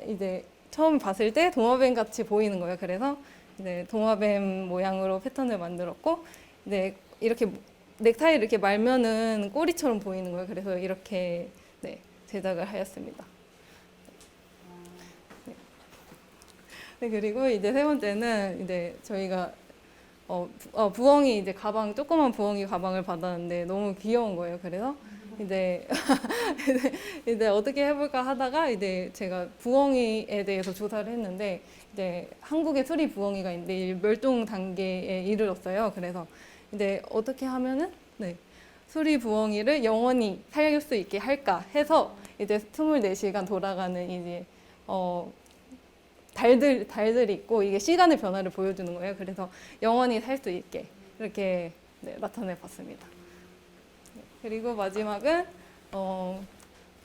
이제 처음 봤을 때 도마뱀 같이 보이는 거예요. 그래서 이제 도마뱀 모양으로 패턴을 만들었고, 이제 이렇게 넥타이를 이렇게 말면은 꼬리처럼 보이는 거예요. 그래서 이렇게 제작을 하였습니다. 네, 그리고 이제 세 번째는 이제 저희가 부엉이 이제 가방, 조그만 부엉이 가방을 받았는데 너무 귀여운 거예요. 그래서 이제 이제 어떻게 해볼까 하다가 이제 제가 부엉이에 대해서 조사를 했는데, 이제 한국에 수리 부엉이가 있는데 멸종 단계에 이르렀어요. 그래서 이제 어떻게 하면은 수리 부엉이를 영원히 살릴 수 있게 할까 해서 이제 24시간 돌아가는 이제 달들이 있고, 이게 시간의 변화를 보여주는 거예요. 그래서 영원히 살 수 있게 이렇게 나타내 봤습니다. 그리고 마지막은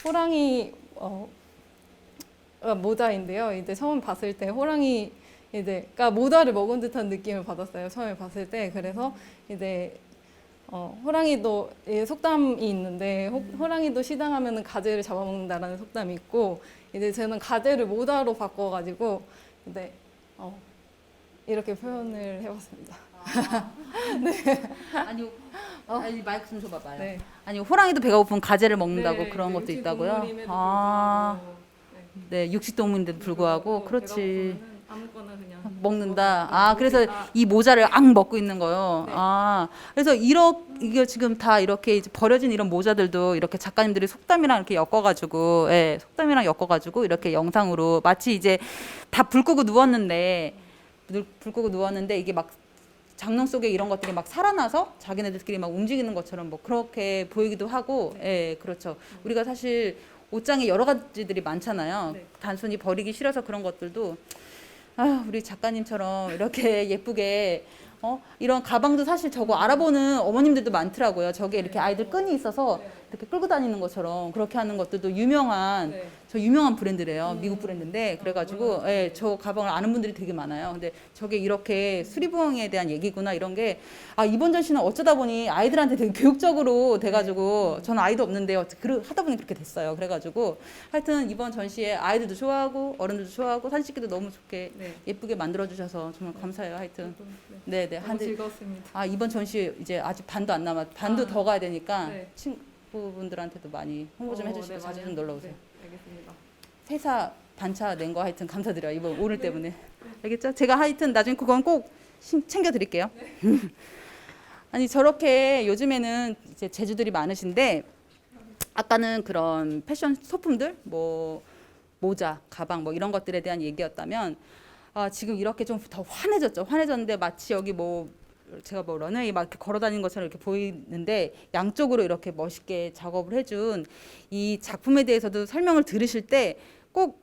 호랑이 모자인데요. 이제 처음 봤을 때 호랑이 그러니까 모자를 먹은 듯한 느낌을 받았어요. 처음에 봤을 때. 그래서 이제 호랑이도 속담이 있는데, 호랑이도 시장하면은 가재를 잡아먹는다라는 속담이 있고, 이제 저는 가재를 모자로 바꿔가지고 이제 이렇게 표현을 해봤습니다. 아니 마이크 좀 줘봐봐요. 네. 아니 호랑이도 배가 고프면 가재를 먹는다고 네, 그런 것도 있다고요? 육식동물임에도 아, 불구하고, 네, 육식동물인데도 불구하고, 그렇지. 배가 고프면은 아무거나 그냥 먹는다. 아, 그래서 이 모자를 앙 먹고 있는 거요. 네. 아, 그래서 이게 지금 다 이렇게 이제 버려진 이런 모자들도 이렇게 작가님들이 속담이랑 이렇게 엮어가지고, 속담이랑 엮어가지고 이렇게 영상으로 마치 이제 다 불 끄고 누웠는데 이게 막 장롱 속에 이런 것들이 막 살아나서 자기네들끼리 막 움직이는 것처럼 뭐 그렇게 보이기도 하고, 그렇죠. 우리가 사실 옷장에 여러 가지들이 많잖아요. 네. 단순히 버리기 싫어서 그런 것들도, 우리 작가님처럼 이렇게 예쁘게 이런 가방도 사실 저거 알아보는 어머님들도 많더라고요. 저게 이렇게 아이들 끈이 있어서 이렇게 끌고 다니는 것처럼 그렇게 하는 것들도 유명한 유명한 브랜드래요. 미국 브랜드인데, 그래가지고 저 가방을 아는 분들이 되게 많아요. 근데 저게 이렇게 수리부엉이에 대한 얘기구나, 이런 게 이번 전시는 어쩌다 보니 아이들한테 되게 교육적으로 돼가지고, 저는 아이도 없는데 하다 보니 그렇게 됐어요. 그래가지고 하여튼 이번 전시에 아이들도 좋아하고 어른들도 좋아하고 사진 찍기도 너무 좋게 예쁘게 만들어 주셔서 정말 감사해요. 하여튼 네네. 너무 즐거웠습니다. 이번 전시 이제 아직 반도 안 반도 더 가야 되니까 네. 친구분들한테도 많이 홍보 좀 해주시고 자주 좀 놀러 오세요. 네, 알겠습니다. 회사 반차 낸 거 하여튼 감사드려요. 이번 오늘 때문에. 알겠죠? 제가 하여튼 나중에 그건 꼭 챙겨 드릴게요. 아니 저렇게 요즘에는 이제 재주들이 많으신데, 아까는 그런 패션 소품들, 뭐 모자, 가방 뭐 이런 것들에 대한 얘기였다면, 지금 이렇게 좀 더 환해졌죠. 환해졌는데 마치 여기 제가 런웨이 막 이렇게 걸어다니는 것처럼 이렇게 보이는데, 양쪽으로 이렇게 멋있게 작업을 해준 이 작품에 대해서도 설명을 들으실 때 꼭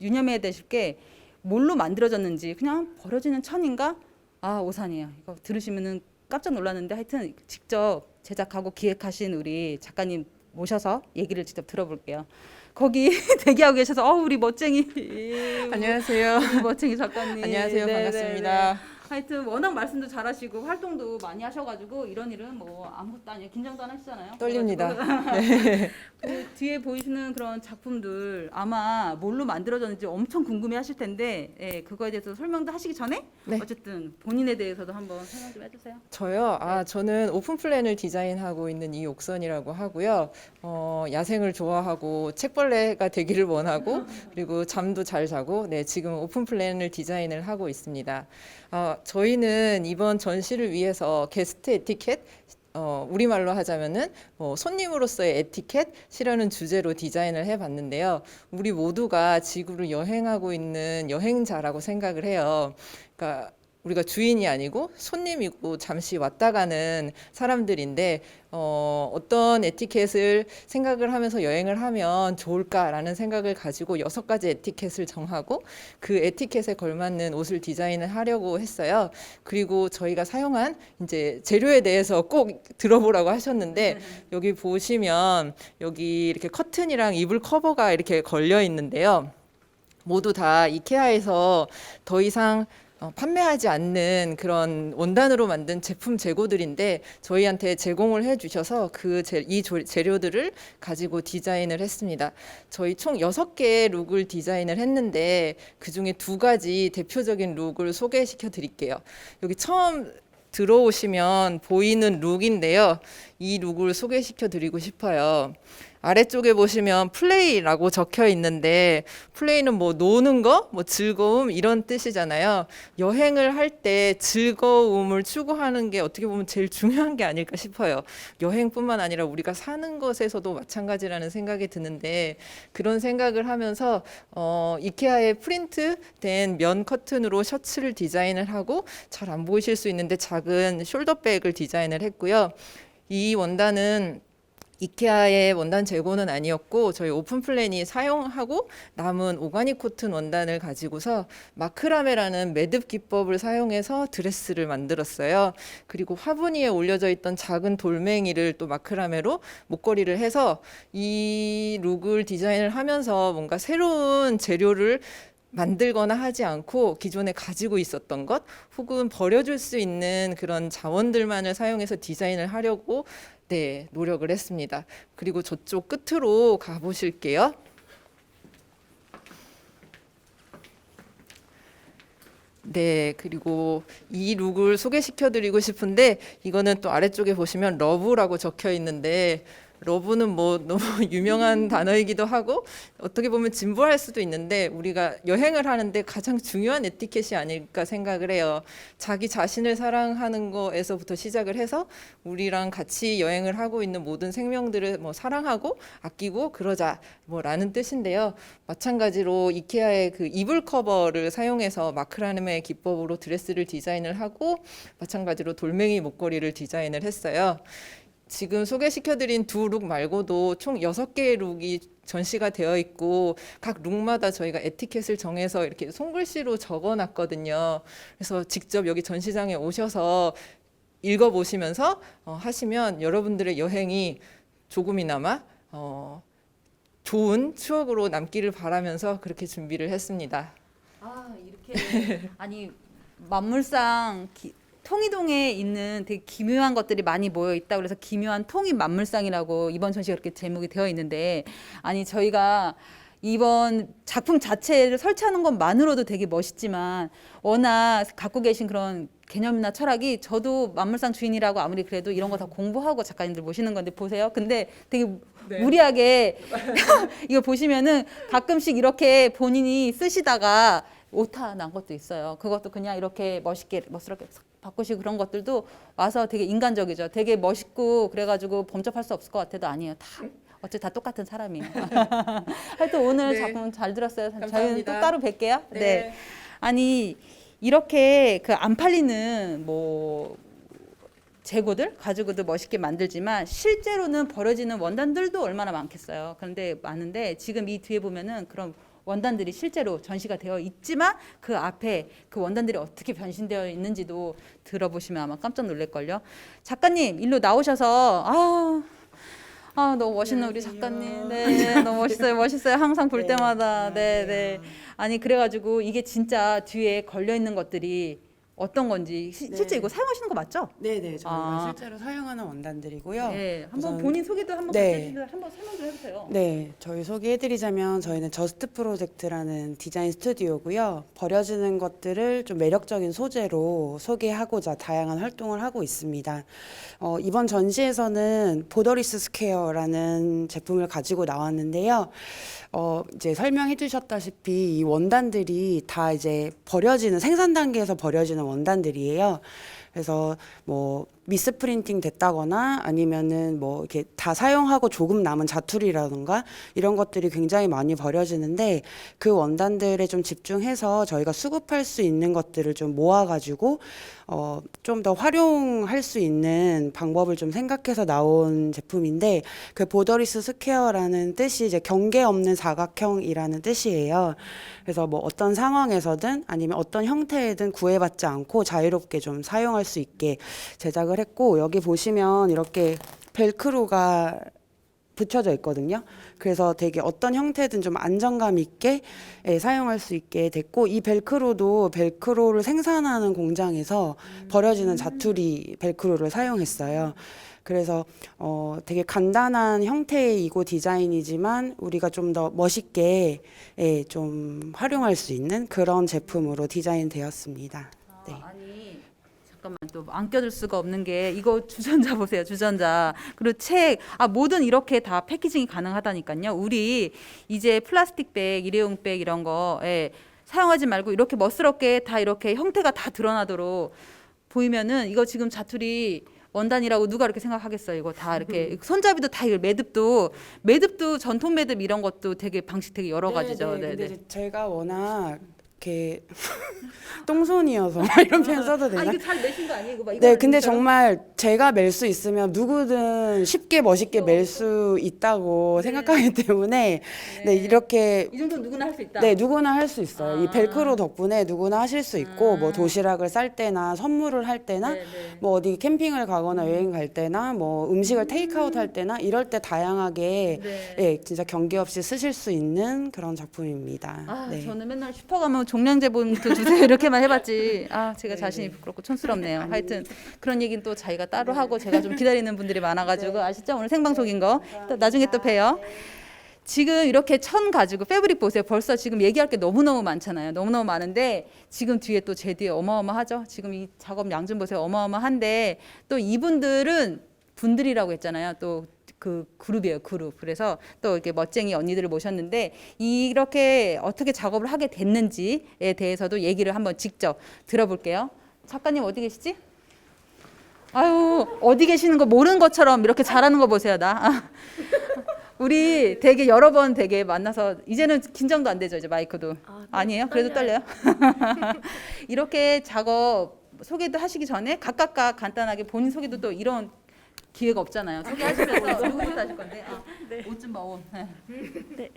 유념해야 되실 게, 뭘로 만들어졌는지, 그냥 버려지는 천인가? 오산이에요. 이거 들으시면은 깜짝 놀랐는데, 하여튼 직접 제작하고 기획하신 우리 작가님 모셔서 얘기를 직접 들어볼게요. 거기 대기하고 계셔서 우리 멋쟁이 안녕하세요. 우리 멋쟁이 작가님. 안녕하세요. 반갑습니다. 하여튼 워낙 말씀도 잘하시고 활동도 많이 하셔가지고 이런 일은 뭐 아무것도 아니에요. 긴장도 안 하시잖아요. 떨립니다. 그 뒤에 보이시는 그런 작품들 아마 뭘로 만들어졌는지 엄청 궁금해하실 텐데, 그거에 대해서 설명도 하시기 전에 네. 어쨌든 본인에 대해서도 한번 설명 좀 해주세요. 저요. 저는 오픈 플랜을 디자인하고 있는 이옥선이라고 하고요. 야생을 좋아하고 책벌레가 되기를 원하고, 그리고 잠도 잘 자고, 지금 오픈 플랜을 디자인을 하고 있습니다. 저희는 이번 전시를 위해서 게스트 에티켓, 우리말로 하자면은 손님으로서의 에티켓이라는 주제로 디자인을 해봤는데요. 우리 모두가 지구를 여행하고 있는 여행자라고 생각을 해요. 그러니까 우리가 주인이 아니고 손님이고 잠시 왔다 가는 사람들인데, 어떤 에티켓을 생각을 하면서 여행을 하면 좋을까라는 생각을 가지고 6가지 에티켓을 정하고 그 에티켓에 걸맞는 옷을 디자인을 하려고 했어요. 그리고 저희가 사용한 이제 재료에 대해서 꼭 들어보라고 하셨는데, 여기 보시면 여기 이렇게 커튼이랑 이불 커버가 이렇게 걸려 있는데요. 모두 다 이케아에서 더 이상 판매하지 않는 그런 원단으로 만든 제품 재고들인데 저희한테 제공을 해주셔서 이 재료들을 가지고 디자인을 했습니다. 저희 총 6개의 룩을 디자인을 했는데 그중에 2가지 대표적인 룩을 소개시켜 드릴게요. 여기 처음 들어오시면 보이는 룩인데요. 이 룩을 소개시켜 드리고 싶어요. 아래쪽에 보시면 플레이라고 적혀 있는데 플레이는 뭐 노는 거, 뭐 즐거움 이런 뜻이잖아요. 여행을 할 때 즐거움을 추구하는 게 어떻게 보면 제일 중요한 게 아닐까 싶어요. 여행뿐만 아니라 우리가 사는 것에서도 마찬가지라는 생각이 드는데 그런 생각을 하면서 이케아의 프린트된 면 커튼으로 셔츠를 디자인을 하고 잘 안 보이실 수 있는데 작은 숄더백을 디자인을 했고요. 이 원단은 이케아의 원단 재고는 아니었고 저희 오픈플랜이 사용하고 남은 오가닉 코튼 원단을 가지고서 마크라메라는 매듭 기법을 사용해서 드레스를 만들었어요. 그리고 화분위에 올려져 있던 작은 돌멩이를 또 마크라메로 목걸이를 해서 이 룩을 디자인을 하면서 뭔가 새로운 재료를 만들거나 하지 않고 기존에 가지고 있었던 것 혹은 버려줄 수 있는 그런 자원들만을 사용해서 디자인을 하려고 노력을 했습니다. 그리고 저쪽 끝으로 가보실게요. 네, 그리고 이 룩을 소개시켜 드리고 싶은데 이거는 또 아래쪽에 보시면 러브라고 적혀 있는데 러브는 뭐 너무 유명한 단어이기도 하고 어떻게 보면 진부할 수도 있는데 우리가 여행을 하는데 가장 중요한 에티켓이 아닐까 생각을 해요. 자기 자신을 사랑하는 거에서부터 시작을 해서 우리랑 같이 여행을 하고 있는 모든 생명들을 뭐 사랑하고 아끼고 그러자 뭐라는 뜻인데요. 마찬가지로 이케아의 그 이불 커버를 사용해서 마크라메 기법으로 드레스를 디자인을 하고 마찬가지로 돌멩이 목걸이를 디자인을 했어요. 지금 소개시켜드린 2룩 말고도 총 6개의 룩이 전시가 되어 있고 각 룩마다 저희가 에티켓을 정해서 이렇게 손글씨로 적어놨거든요. 그래서 직접 여기 전시장에 오셔서 읽어보시면서 하시면 여러분들의 여행이 조금이나마 좋은 추억으로 남기를 바라면서 그렇게 준비를 했습니다. 아, 이렇게 아니 만물상 통이동에 있는 되게 기묘한 것들이 많이 모여 있다 그래서 기묘한 통이 만물상이라고 이번 전시가 그렇게 제목이 되어 있는데 아니 저희가 이번 작품 자체를 설치하는 것만으로도 되게 멋있지만 워낙 갖고 계신 그런 개념이나 철학이 저도 만물상 주인이라고 아무리 그래도 이런 거 다 공부하고 작가님들 모시는 건데 보세요. 근데 되게 무리하게 이거 보시면은 가끔씩 이렇게 본인이 쓰시다가 오타 난 것도 있어요. 그것도 그냥 이렇게 멋스럽게 바꾸시고 그런 것들도 와서 되게 인간적이죠. 되게 멋있고 그래가지고 범접할 수 없을 것 같아도 아니에요. 어차피 다 똑같은 사람이에요. 하여튼 오늘 작품 잘 들었어요. 저희는 또 따로 뵐게요. 네. 아니 이렇게 그 안 팔리는 뭐 재고들 가지고도 멋있게 만들지만 실제로는 버려지는 원단들도 얼마나 많겠어요. 그런데 많은데 지금 이 뒤에 보면은 그런 원단들이 실제로 전시가 되어 있지만 그 앞에 그 원단들이 어떻게 변신되어 있는지도 들어보시면 아마 깜짝 놀랄걸요. 작가님 일로 나오셔서 너무 멋있는 우리 작가님. 네, 너무 멋있어요. 항상 볼 때마다. 네. 아니 그래가지고 이게 진짜 뒤에 걸려 있는 것들이 어떤 건지 실제 이거 사용하시는 거 맞죠? 네네, 저희가 실제로 사용하는 원단들이고요. 네, 한번 우선, 본인 소개도 한번 한번 설명 좀 해주세요. 네, 저희 소개해드리자면 저희는 저스트 프로젝트라는 디자인 스튜디오고요. 버려지는 것들을 좀 매력적인 소재로 소개하고자 다양한 활동을 하고 있습니다. 이번 전시에서는 보더리스 스퀘어라는 제품을 가지고 나왔는데요. 이제 설명해 주셨다시피 이 원단들이 다 이제 생산 단계에서 버려지는 원단들이에요. 그래서 뭐 미스프린팅 됐다거나 아니면은 뭐 이렇게 다 사용하고 조금 남은 자투리라던가 이런 것들이 굉장히 많이 버려지는데 그 원단들에 좀 집중해서 저희가 수급할 수 있는 것들을 좀 모아가지고 좀 더 활용할 수 있는 방법을 좀 생각해서 나온 제품인데 그 보더리스 스퀘어라는 뜻이 이제 경계 없는 사각형이라는 뜻이에요. 그래서 뭐 어떤 상황에서든 아니면 어떤 형태이든 구애받지 않고 자유롭게 좀 사용할 수 있게 제작을 했고 여기 보시면 이렇게 벨크로가 붙여져 있거든요. 그래서 되게 어떤 형태든 좀 안정감 있게 사용할 수 있게 됐고, 이 벨크로도 벨크로를 생산하는 공장에서 버려지는 자투리 벨크로를 사용했어요. 그래서 되게 간단한 형태이고 디자인이지만 우리가 좀 더 멋있게 좀 활용할 수 있는 그런 제품으로 디자인되었습니다. 네. 아니 잠깐만 또 안 껴줄 수가 없는 게 이거 주전자 보세요. 주전자 그리고 책 뭐든 이렇게 다 패키징이 가능하다니까요. 우리 이제 플라스틱 백, 일회용 백 이런 거 사용하지 말고 이렇게 멋스럽게 다 이렇게 형태가 다 드러나도록 보이면은 이거 지금 자투리 원단이라고 누가 이렇게 생각하겠어요. 이거 다 이렇게 손잡이도 다 매듭도 전통 매듭 이런 것도 되게 방식 되게 여러 가지죠. 네, 근데 네. 이제 제가 워낙 이렇게 똥손이어서 이런 표현 써도 되나? 이거 잘 매신 거 아니에요? 이거 봐. 네, 근데 정말 제가 멜 수 있으면 누구든 쉽게 멋있게 멜 수 있다고 생각하기 때문에 네, 이렇게 이 정도 누구나 할 수 있다. 네, 누구나 할 수 있어요. 이 벨크로 덕분에 누구나 하실 수 있고 뭐 도시락을 쌀 때나 선물을 할 때나 뭐 어디 캠핑을 가거나 여행 갈 때나 뭐 음식을 테이크아웃 할 때나 이럴 때 다양하게 진짜 경계 없이 쓰실 수 있는 그런 작품입니다. 네. 저는 맨날 슈퍼 가면 종량제 봉투 주세요 이렇게만 해봤지. 제가 자신이 부끄럽고 촌스럽네요. 하여튼 그런 얘기는 또 자기가 따로 하고 제가 좀 기다리는 분들이 많아가지고 아시죠? 오늘 생방송인 거. 또 나중에 또 봬요. 지금 이렇게 천 가지고 패브릭 보세요. 벌써 지금 얘기할 게 너무너무 많잖아요. 너무너무 많은데 지금 뒤에 또 제 뒤에 어마어마하죠. 지금 이 작업 양 좀 보세요. 어마어마한데 또 이분들은 분들이라고 했잖아요. 또 그 그룹이에요, 그룹. 그래서 또 이렇게 멋쟁이 언니들을 모셨는데 이렇게 어떻게 작업을 하게 됐는지에 대해서도 얘기를 한번 직접 들어볼게요. 작가님 어디 계시지? 아유, 어디 계시는 거 모르는 것처럼 이렇게 잘하는 거 보세요, 나. 우리 되게 여러 번 되게 만나서 이제는 긴장도 안 되죠, 이제 마이크도. 아니에요? 그래도 떨려요? 이렇게 작업 소개도 하시기 전에 각각 간단하게 본인 소개도 또 이런 기회가 없잖아요. 소개하시면서 누구부터 하실 건데? 옷 좀 봐, 옷. 네.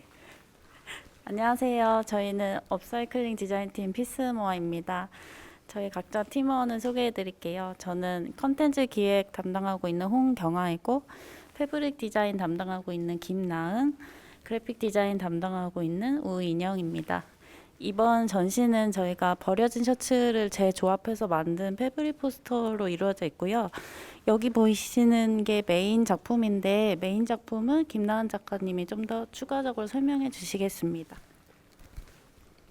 안녕하세요. 저희는 업사이클링 디자인팀 피스모아입니다. 저희 각자 팀원을 소개해 드릴게요. 저는 컨텐츠 기획 담당하고 있는 홍경아이고, 패브릭 디자인 담당하고 있는 김나은, 그래픽 디자인 담당하고 있는 우인영입니다. 이번 전시는 저희가 버려진 셔츠를 재조합해서 만든 패브릭 포스터로 이루어져 있고요. 여기 보이시는 게 메인 작품인데 메인 작품은 김나은 작가님이 좀 더 추가적으로 설명해 주시겠습니다.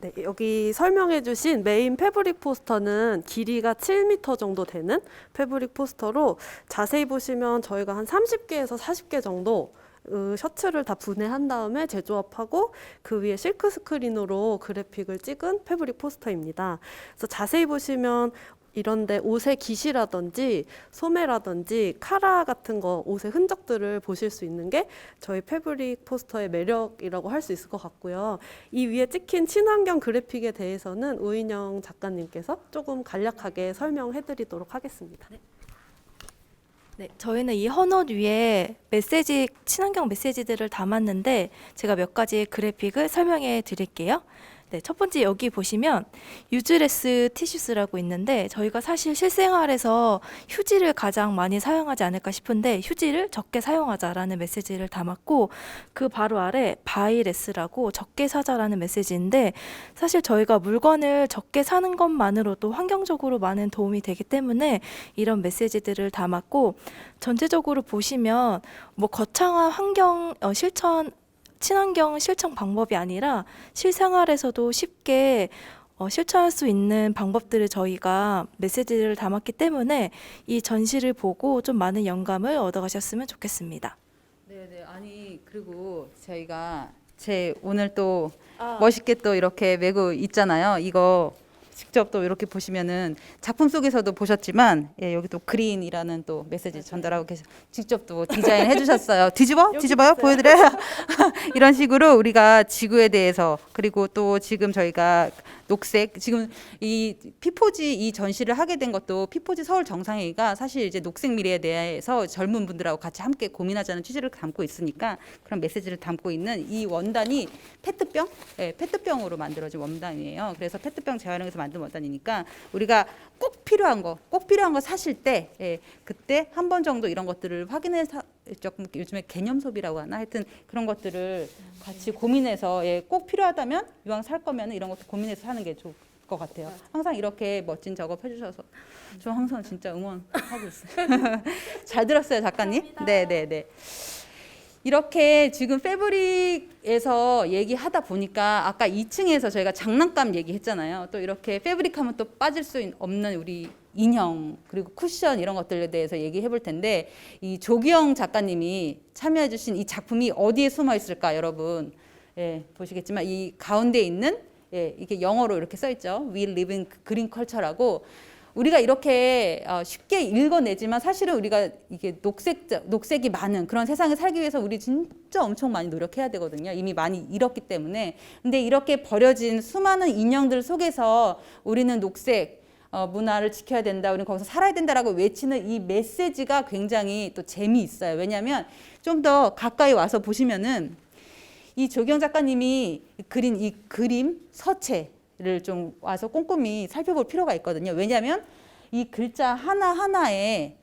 네, 여기 설명해 주신 메인 패브릭 포스터는 길이가 7m 정도 되는 패브릭 포스터로 자세히 보시면 저희가 한 30개에서 40개 정도 셔츠를 다 분해한 다음에 재조합하고 그 위에 실크 스크린으로 그래픽을 찍은 패브릭 포스터입니다. 그래서 자세히 보시면 이런데 옷의 깃이라든지 소매라든지 카라 같은 거 옷의 흔적들을 보실 수 있는 게 저희 패브릭 포스터의 매력이라고 할 수 있을 것 같고요. 이 위에 찍힌 친환경 그래픽에 대해서는 우인영 작가님께서 조금 간략하게 설명해 드리도록 하겠습니다. 네, 저희는 이 헌옷 위에 메시지, 친환경 메시지들을 담았는데 제가 몇 가지 그래픽을 설명해 드릴게요. 네, 첫 번째 여기 보시면 유즈레스 티슈스라고 있는데 저희가 사실 실생활에서 휴지를 가장 많이 사용하지 않을까 싶은데 휴지를 적게 사용하자라는 메시지를 담았고 그 바로 아래 바이레스라고 적게 사자라는 메시지인데 사실 저희가 물건을 적게 사는 것만으로도 환경적으로 많은 도움이 되기 때문에 이런 메시지들을 담았고 전체적으로 보시면 뭐 거창한 환경 친환경 실천 방법이 아니라 실생활에서도 쉽게 실천할 수 있는 방법들을 저희가 메시지를 담았기 때문에 이 전시를 보고 좀 많은 영감을 얻어가셨으면 좋겠습니다. 네네. 아니 그리고 저희가 오늘 또 멋있게 또 이렇게 메고 있잖아요. 이거 직접 또 이렇게 보시면은 작품 속에서도 보셨지만 여기 또 그린이라는 또 메시지 전달하고 계셔. 직접 또 디자인해 주셨어요. 뒤집어요? 보여드려요? 이런 식으로 우리가 지구에 대해서 그리고 또 지금 저희가 녹색 지금 이 피포지 이 전시를 하게 된 것도 피포지 서울 정상회의가 사실 이제 녹색 미래에 대해서 젊은 분들하고 같이 함께 고민하자는 취지를 담고 있으니까 그런 메시지를 담고 있는 이 원단이 페트병, 페트병으로 만들어진 원단이에요. 그래서 페트병 재활용해서 만든 원단이니까 우리가 꼭 필요한 거 사실 때 그때 한 번 정도 이런 것들을 조금 요즘에 개념 소비라고 하나 하여튼 그런 것들을 같이 고민해서 예, 꼭 필요하다면 이왕 살 거면 이런 것도 고민해서 사는 게 좋을 것 같아요. 항상 이렇게 멋진 작업 해주셔서 저 항상 진짜 응원하고 있어요. 잘 들었어요, 작가님. 네. 이렇게 지금 패브릭에서 얘기하다 보니까 아까 2층에서 저희가 장난감 얘기했잖아요. 또 이렇게 패브릭하면 또 빠질 수 없는 우리 인형 그리고 쿠션 이런 것들에 대해서 얘기해 볼 텐데 이 조기영 작가님이 참여해 주신 이 작품이 어디에 숨어 있을까 여러분 예, 보시겠지만 이 가운데 있는 예, 이게 영어로 이렇게 써 있죠. We live in green culture라고 우리가 이렇게 쉽게 읽어내지만 사실은 우리가 이게 녹색이 많은 그런 세상을 살기 위해서 우리 진짜 엄청 많이 노력해야 되거든요. 이미 많이 잃었기 때문에. 근데 이렇게 버려진 수많은 인형들 속에서 우리는 녹색 문화를 지켜야 된다. 우리는 거기서 살아야 된다라고 외치는 이 메시지가 굉장히 또 재미있어요. 왜냐하면 좀 더 가까이 와서 보시면은 이 조경 작가님이 그린 이 그림 서체를 좀 와서 꼼꼼히 살펴볼 필요가 있거든요. 왜냐하면 이 글자 하나하나에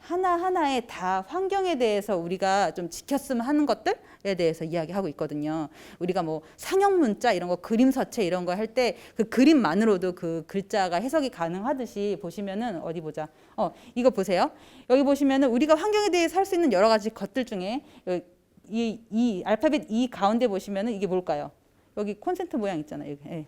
다 환경에 대해서 우리가 좀 지켰으면 하는 것들에 대해서 이야기하고 있거든요. 우리가 뭐 상형 문자 이런 거 그림 서체 이런 거 할 때 그 그림만으로도 그 글자가 해석이 가능하듯이 보시면은 어디 보자. 이거 보세요. 여기 보시면은 우리가 환경에 대해서 할 수 있는 여러 가지 것들 중에 이 알파벳 E 가운데 보시면은 이게 뭘까요? 여기 콘센트 모양 있잖아요. 예.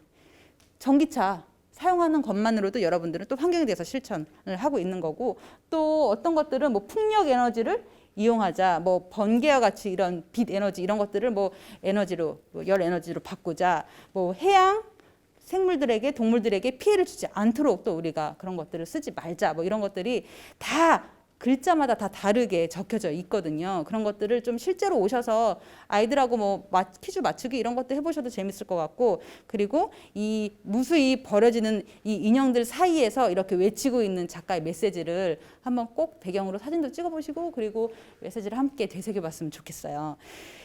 전기차 사용하는 것만으로도 여러분들은 또 환경에 대해서 실천을 하고 있는 거고 또 어떤 것들은 뭐 풍력 에너지를 이용하자, 뭐 번개와 같이 이런 빛 에너지 이런 것들을 뭐 에너지로 열 에너지로 바꾸자, 뭐 해양 생물들에게 동물들에게 피해를 주지 않도록 또 우리가 그런 것들을 쓰지 말자, 뭐 이런 것들이 다 글자마다 다 다르게 적혀져 있거든요. 그런 것들을 좀 실제로 오셔서 아이들하고 뭐 퀴즈 맞추기 이런 것도 해보셔도 재밌을 것 같고 그리고 이 무수히 버려지는 이 인형들 사이에서 이렇게 외치고 있는 작가의 메시지를 한번 꼭 배경으로 사진도 찍어보시고 그리고 메시지를 함께 되새겨봤으면 좋겠어요.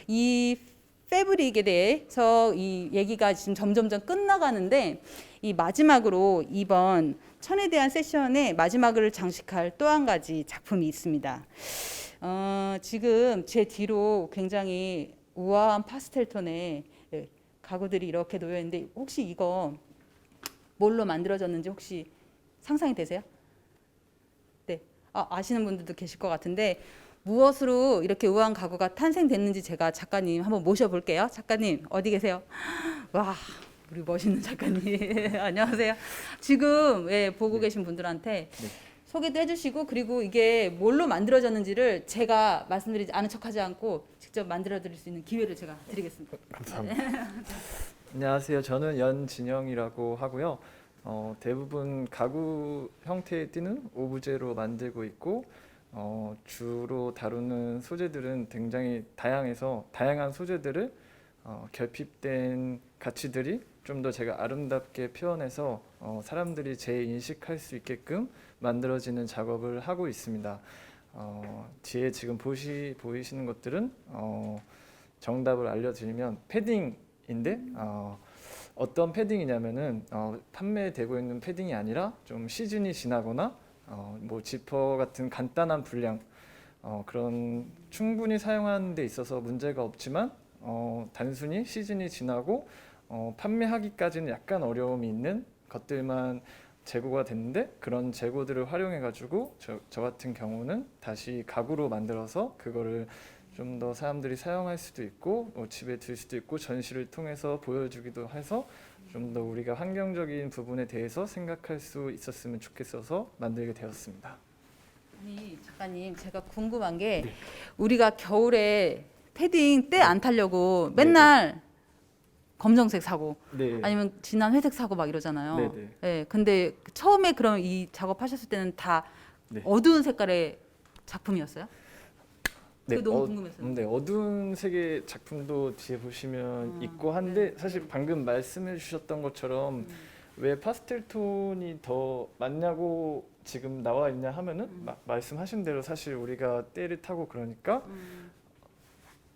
이 패브릭에 대해서 이 얘기가 지금 점점점 끝나가는데 이 마지막으로 이번 천에 대한 세션의 마지막을 장식할 또 한 가지 작품이 있습니다. 지금 제 뒤로 굉장히 우아한 파스텔 톤의 가구들이 이렇게 놓여 있는데 혹시 이거 뭘로 만들어졌는지 혹시 상상이 되세요? 네, 아시는 분들도 계실 것 같은데 무엇으로 이렇게 우아한 가구가 탄생됐는지 제가 작가님 한번 모셔볼게요. 작가님 어디 계세요? 와, 우리 멋있는 작가님 안녕하세요. 지금 보고 계신 분들한테 소개도 해주시고 그리고 이게 뭘로 만들어졌는지를 제가 말씀드리지 않은 척하지 않고 직접 만들어드릴 수 있는 기회를 제가 드리겠습니다. 감사합니다. 안녕하세요. 저는 연진영이라고 하고요. 대부분 가구 형태에 띄는 오브제로 만들고 있고 주로 다루는 소재들은 굉장히 다양해서 다양한 소재들을 결핍된 가치들이 좀 더 제가 아름답게 표현해서 사람들이 재인식할 수 있게끔 만들어지는 작업을 하고 있습니다. 뒤에 지금 보이시는 것들은 정답을 알려드리면 패딩인데 어떤 패딩이냐면은 판매되고 있는 패딩이 아니라 좀 시즌이 지나거나 뭐 지퍼 같은 간단한 분량 그런 충분히 사용하는 데 있어서 문제가 없지만 단순히 시즌이 지나고 판매하기까지는 약간 어려움이 있는 것들만 재고가 됐는데 그런 재고들을 활용해 가지고 저 같은 경우는 다시 가구로 만들어서 그거를 좀 더 사람들이 사용할 수도 있고 집에 둘 수도 있고 전시를 통해서 보여주기도 해서 좀 더 우리가 환경적인 부분에 대해서 생각할 수 있었으면 좋겠어서 만들게 되었습니다. 아니 작가님 제가 궁금한 게 우리가 겨울에 패딩 때 안 타려고 맨날 검정색 사고 아니면 진한 회색 사고 막 이러잖아요. 네. 근데 처음에 그럼 이 작업하셨을 때는 다 어두운 색깔의 작품이었어요? 네, 너무 궁금했어요. 네, 어두운 색의 작품도 뒤에 보시면 있고 한데 사실 방금 말씀해 주셨던 것처럼 왜 파스텔 톤이 더 맞냐고 지금 나와 있냐 하면은 말씀하신 대로 사실 우리가 때를 타고 그러니까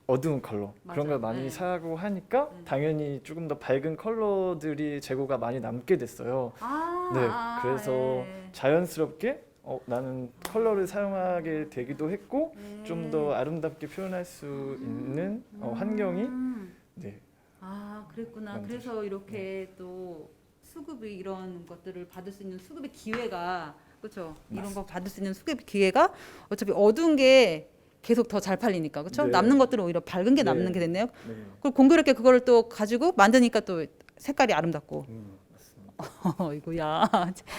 어두운 컬러 그런 걸 많이 사고 하니까 당연히 조금 더 밝은 컬러들이 재고가 많이 남게 됐어요. 그래서 자연스럽게 나는 컬러를 사용하게 되기도 했고 좀 더 아름답게 표현할 수 있는 환경이 네. 아, 그랬구나. 만들 그래서 이렇게 또 수급이 이런 것들을 받을 수 있는 수급의 기회가 그렇죠. 이런 거 받을 수 있는 수급의 기회가 어차피 어두운 게 계속 더 잘 팔리니까 그렇죠. 네. 남는 것들은 오히려 밝은 게 네. 남는 게 됐네요. 네. 그리고 공교롭게 그거를 또 가지고 만드니까 또 색깔이 아름답고. 맞습니다. 이거야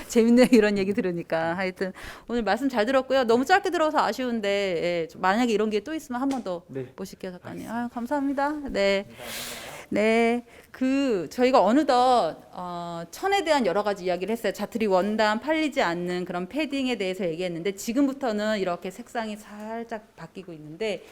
재밌네요. 이런 얘기 들으니까. 하여튼 오늘 말씀 잘 들었고요. 너무 짧게 들어서 아쉬운데 예, 만약에 이런 게 또 있으면 한 번 더 네. 보실게요, 작가님. 감사합니다. 네. 네, 저희가 어느덧 천에 대한 여러 가지 이야기를 했어요. 자투리 원단 팔리지 않는 그런 패딩에 대해서 얘기했는데 지금부터는 이렇게 색상이 살짝 바뀌고 있는데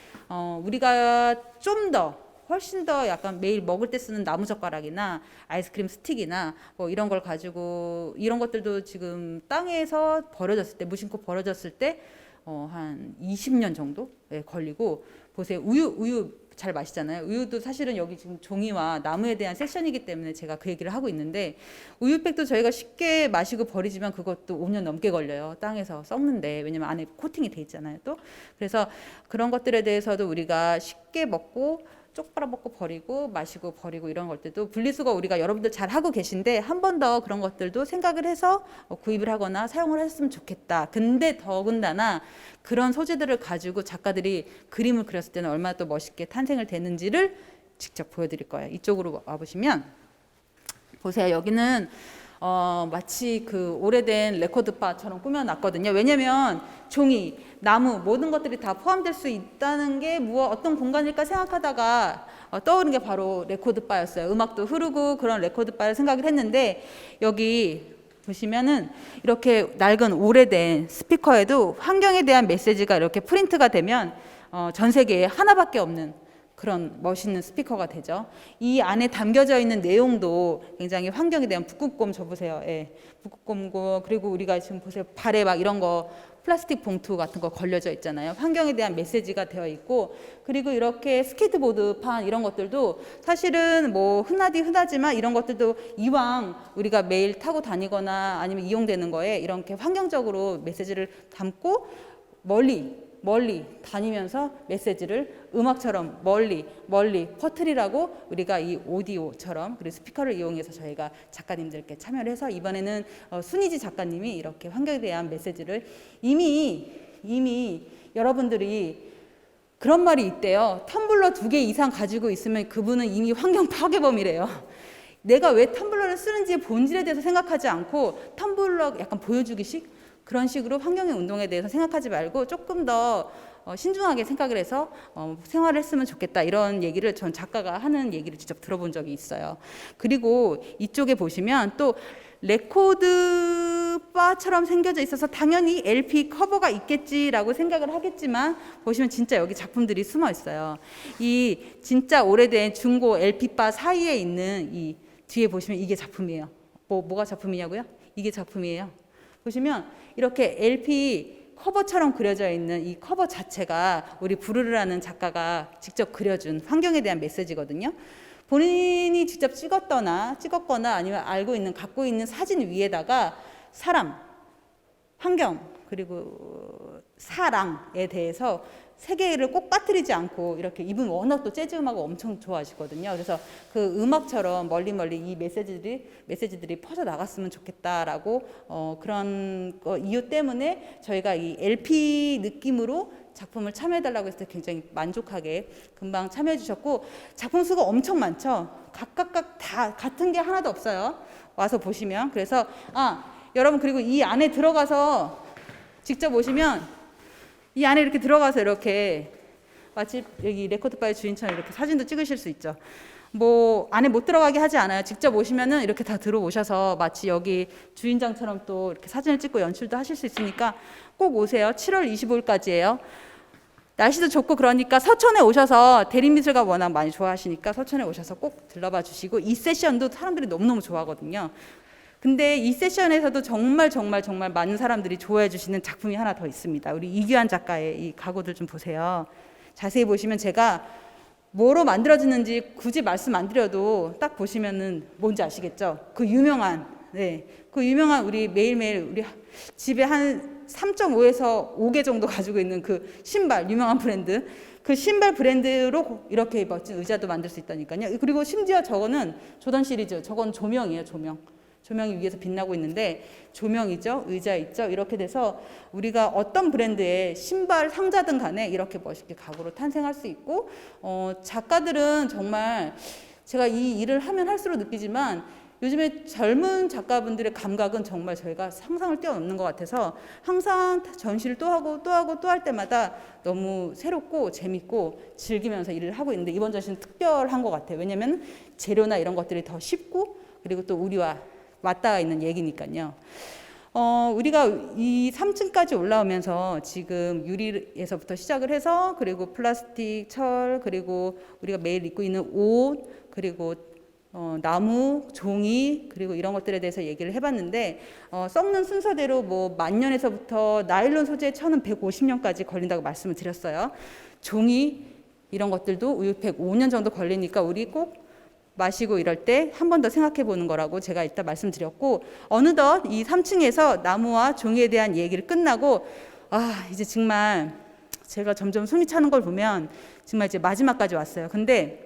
우리가 좀 더 훨씬 더 약간 매일 먹을 때 쓰는 나무젓가락이나 아이스크림 스틱이나 뭐 이런 걸 가지고 이런 것들도 지금 땅에서 버려졌을 때 무심코 버려졌을 때 한 20년 정도 걸리고 보세요. 우유 잘 마시잖아요. 우유도 사실은 여기 지금 종이와 나무에 대한 섹션이기 때문에 제가 그 얘기를 하고 있는데 우유팩도 저희가 쉽게 마시고 버리지만 그것도 5년 넘게 걸려요. 땅에서 썩는데 왜냐면 안에 코팅이 돼 있잖아요. 또 그래서 그런 것들에 대해서도 우리가 쉽게 먹고 쪽 빨아먹고 버리고 마시고 버리고 이런 것들도 분리수거 우리가 여러분들 잘 하고 계신데 한 번 더 그런 것들도 생각을 해서 구입을 하거나 사용을 했으면 좋겠다. 근데 더군다나 그런 소재들을 가지고 작가들이 그림을 그렸을 때는 얼마나 또 멋있게 탄생을 되는지를 직접 보여드릴 거예요. 이쪽으로 와보시면 보세요. 여기는 마치 그 오래된 레코드바처럼 꾸며놨거든요. 왜냐면 종이, 나무 모든 것들이 다 포함될 수 있다는 게 어떤 공간일까 생각하다가 떠오른 게 바로 레코드바였어요. 음악도 흐르고 그런 레코드바를 생각을 했는데 여기 보시면은 이렇게 낡은 오래된 스피커에도 환경에 대한 메시지가 이렇게 프린트가 되면 전 세계에 하나밖에 없는 그런 멋있는 스피커가 되죠. 이 안에 담겨져 있는 내용도 굉장히 환경에 대한 북극곰 줘보세요. 예. 북극곰고 그리고 우리가 지금 보세요. 발에 막 이런 거 플라스틱 봉투 같은 거 걸려져 있잖아요. 환경에 대한 메시지가 되어 있고 그리고 이렇게 스케이트보드판 이런 것들도 사실은 뭐 흔하지만 이런 것들도 이왕 우리가 매일 타고 다니거나 아니면 이용되는 거에 이렇게 환경적으로 메시지를 담고 멀리 다니면서 메시지를 음악처럼 멀리 퍼뜨리라고 우리가 이 오디오처럼 그리고 스피커를 이용해서 저희가 작가님들께 참여를 해서 이번에는 순이지 작가님이 이렇게 환경에 대한 메시지를 이미 여러분들이 그런 말이 있대요. 텀블러 2개 이상 가지고 있으면 그분은 이미 환경 파괴범이래요. 내가 왜 텀블러를 쓰는지의 본질에 대해서 생각하지 않고 텀블러 약간 보여주기식 그런 식으로 환경의 운동에 대해서 생각하지 말고 조금 더 신중하게 생각을 해서 생활을 했으면 좋겠다 이런 얘기를 전 작가가 하는 얘기를 직접 들어본 적이 있어요. 그리고 이쪽에 보시면 또 레코드바처럼 생겨져 있어서 당연히 LP 커버가 있겠지라고 생각을 하겠지만 보시면 진짜 여기 작품들이 숨어 있어요. 이 진짜 오래된 중고 LP바 사이에 있는 이 뒤에 보시면 이게 작품이에요. 뭐가 작품이냐고요? 이게 작품이에요. 보시면 이렇게 LP 커버처럼 그려져 있는 이 커버 자체가 우리 부르르라는 작가가 직접 그려준 환경에 대한 메시지거든요. 본인이 직접 찍었거나 아니면 갖고 있는 사진 위에다가 사람, 환경, 그리고 사랑에 대해서 세 개를 꼭 빠뜨리지 않고 이렇게 이분 워낙 또 재즈 음악을 엄청 좋아하시거든요. 그래서 그 음악처럼 멀리 이 메시지들이 퍼져 나갔으면 좋겠다라고 그런 이유 때문에 저희가 이 LP 느낌으로 작품을 참여해달라고 했을 때 굉장히 만족하게 금방 참여해 주셨고 작품 수가 엄청 많죠. 각각 다 같은 게 하나도 없어요. 와서 보시면 그래서 여러분 그리고 이 안에 들어가서 직접 오시면 이 안에 이렇게 들어가서 이렇게 마치 여기 레코드바의 주인처럼 이렇게 사진도 찍으실 수 있죠. 뭐 안에 못 들어가게 하지 않아요. 직접 오시면은 이렇게 다 들어오셔서 마치 여기 주인장처럼 또 이렇게 사진을 찍고 연출도 하실 수 있으니까 꼭 오세요. 7월 25일까지예요. 날씨도 좋고 그러니까 서천에 오셔서 대림미술가 워낙 많이 좋아하시니까 서천에 오셔서 꼭 들러봐 주시고 이 세션도 사람들이 너무너무 좋아하거든요. 근데 이 세션에서도 정말 많은 사람들이 좋아해 주시는 작품이 하나 더 있습니다. 우리 이규환 작가의 이 가구들 좀 보세요. 자세히 보시면 제가 뭐로 만들어지는지 굳이 말씀 안 드려도 딱 보시면은 뭔지 아시겠죠? 그 유명한 우리 매일매일 우리 집에 한 3.5에서 5개 정도 가지고 있는 그 신발, 유명한 브랜드, 그 신발 브랜드로 이렇게 멋진 의자도 만들 수 있다니까요. 그리고 심지어 저거는 조던 시리즈, 저건 조명이에요, 조명. 조명이 위에서 빛나고 있는데 조명이죠, 의자 있죠. 이렇게 돼서 우리가 어떤 브랜드의 신발 상자든 간에 이렇게 멋있게 가구로 탄생할 수 있고, 작가들은 정말 제가 이 일을 하면 할수록 느끼지만 요즘에 젊은 작가분들의 감각은 정말 저희가 상상을 뛰어넘는 것 같아서 항상 전시를 또 하고 또 하고 또 할 때마다 너무 새롭고 재밌고 즐기면서 일을 하고 있는데, 이번 전시는 특별한 것 같아요. 왜냐하면 재료나 이런 것들이 더 쉽고, 그리고 또 우리와 맞닿아 있는 얘기니까요. 우리가 이 3층까지 올라오면서 지금 유리에서부터 시작을 해서, 그리고 플라스틱, 철, 그리고 우리가 매일 입고 있는 옷, 그리고 나무, 종이, 그리고 이런 것들에 대해서 얘기를 해봤는데, 썩는 순서대로 뭐 1000년에서부터 나일론 소재의 천은 150년까지 걸린다고 말씀을 드렸어요. 종이 이런 것들도 105년 정도 걸리니까 우리 꼭 마시고 이럴 때 한 번 더 생각해 보는 거라고 제가 이따 말씀드렸고, 어느덧 이 3층에서 나무와 종이에 대한 얘기를 끝나고, 이제 정말 제가 점점 숨이 차는 걸 보면 정말 이제 마지막까지 왔어요. 근데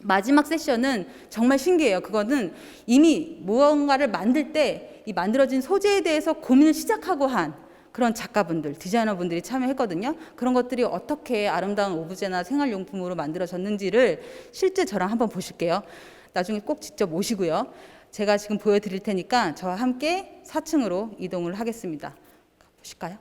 마지막 세션은 정말 신기해요. 그거는 이미 무언가를 만들 때 이 만들어진 소재에 대해서 고민을 시작하고 한 그런 작가분들, 디자이너분들이 참여했거든요. 그런 것들이 어떻게 아름다운 오브제나 생활용품으로 만들어졌는지를 실제 저랑 한번 보실게요. 나중에 꼭 직접 오시고요. 제가 지금 보여드릴 테니까 저와 함께 4층으로 이동을 하겠습니다. 보실까요?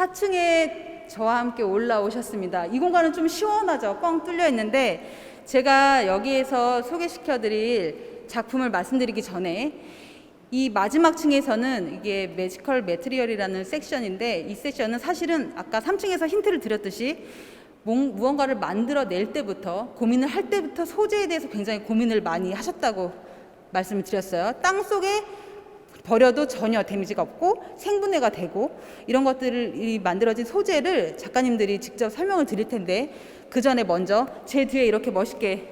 4층에 저와 함께 올라오셨습니다. 이 공간은 좀 시원하죠? 뻥 뚫려 있는데, 제가 여기에서 소개시켜드릴 작품을 말씀드리기 전에 이 마지막 층에서는 이게 매지컬 매트리얼이라는 섹션인데, 이 섹션은 사실은 아까 3층에서 힌트를 드렸듯이 무언가를 만들어낼 때부터, 고민을 할 때부터 소재에 대해서 굉장히 고민을 많이 하셨다고 말씀을 드렸어요. 땅속에 버려도 전혀 데미지가 없고 생분해가 되고, 이런 것들을 이 만들어진 소재를 작가님들이 직접 설명을 드릴 텐데, 그 전에 먼저 제 뒤에 이렇게 멋있게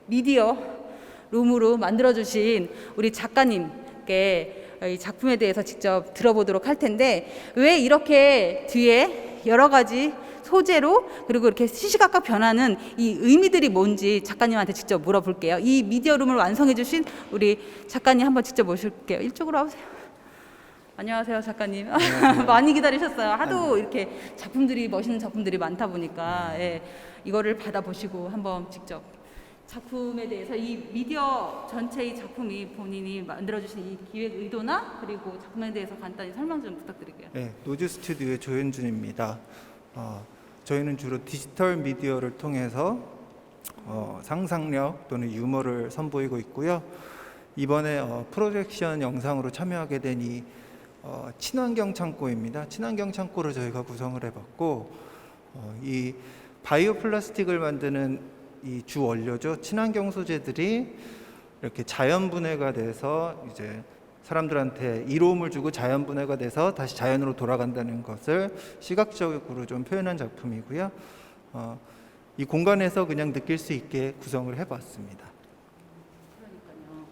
미디어 룸으로 만들어주신 우리 작가님께 이 작품에 대해서 직접 들어보도록 할 텐데, 왜 이렇게 뒤에 여러 가지 소재로, 그리고 이렇게 시시각각 변하는 이 의미들이 뭔지 작가님한테 직접 물어볼게요. 이 미디어룸을 완성해 주신 우리 작가님 한번 직접 모실게요. 이쪽으로 와보세요. 안녕하세요, 작가님. 많이 기다리셨어요. 하도 이렇게 작품들이, 멋있는 작품들이 많다 보니까 이거를 받아보시고 한번 직접 작품에 대해서, 이 미디어 전체의 작품이 본인이 만들어주신 이 기획 의도나 그리고 작품에 대해서 간단히 설명 좀 부탁드릴게요. 네, 노즈 스튜디오의 조현준입니다. 저희는 주로 디지털 미디어를 통해서 상상력 또는 유머를 선보이고 있고요. 이번에 프로젝션 영상으로 참여하게 된 이 친환경 창고입니다. 친환경 창고를 저희가 구성을 해봤고, 이 바이오 플라스틱을 만드는 이 주 원료죠. 친환경 소재들이 이렇게 자연 분해가 돼서 이제 사람들한테 이로움을 주고 자연 분해가 돼서 다시 자연으로 돌아간다는 것을 시각적으로 좀 표현한 작품이고요. 이 공간에서 그냥 느낄 수 있게 구성을 해봤습니다. 그러니까요.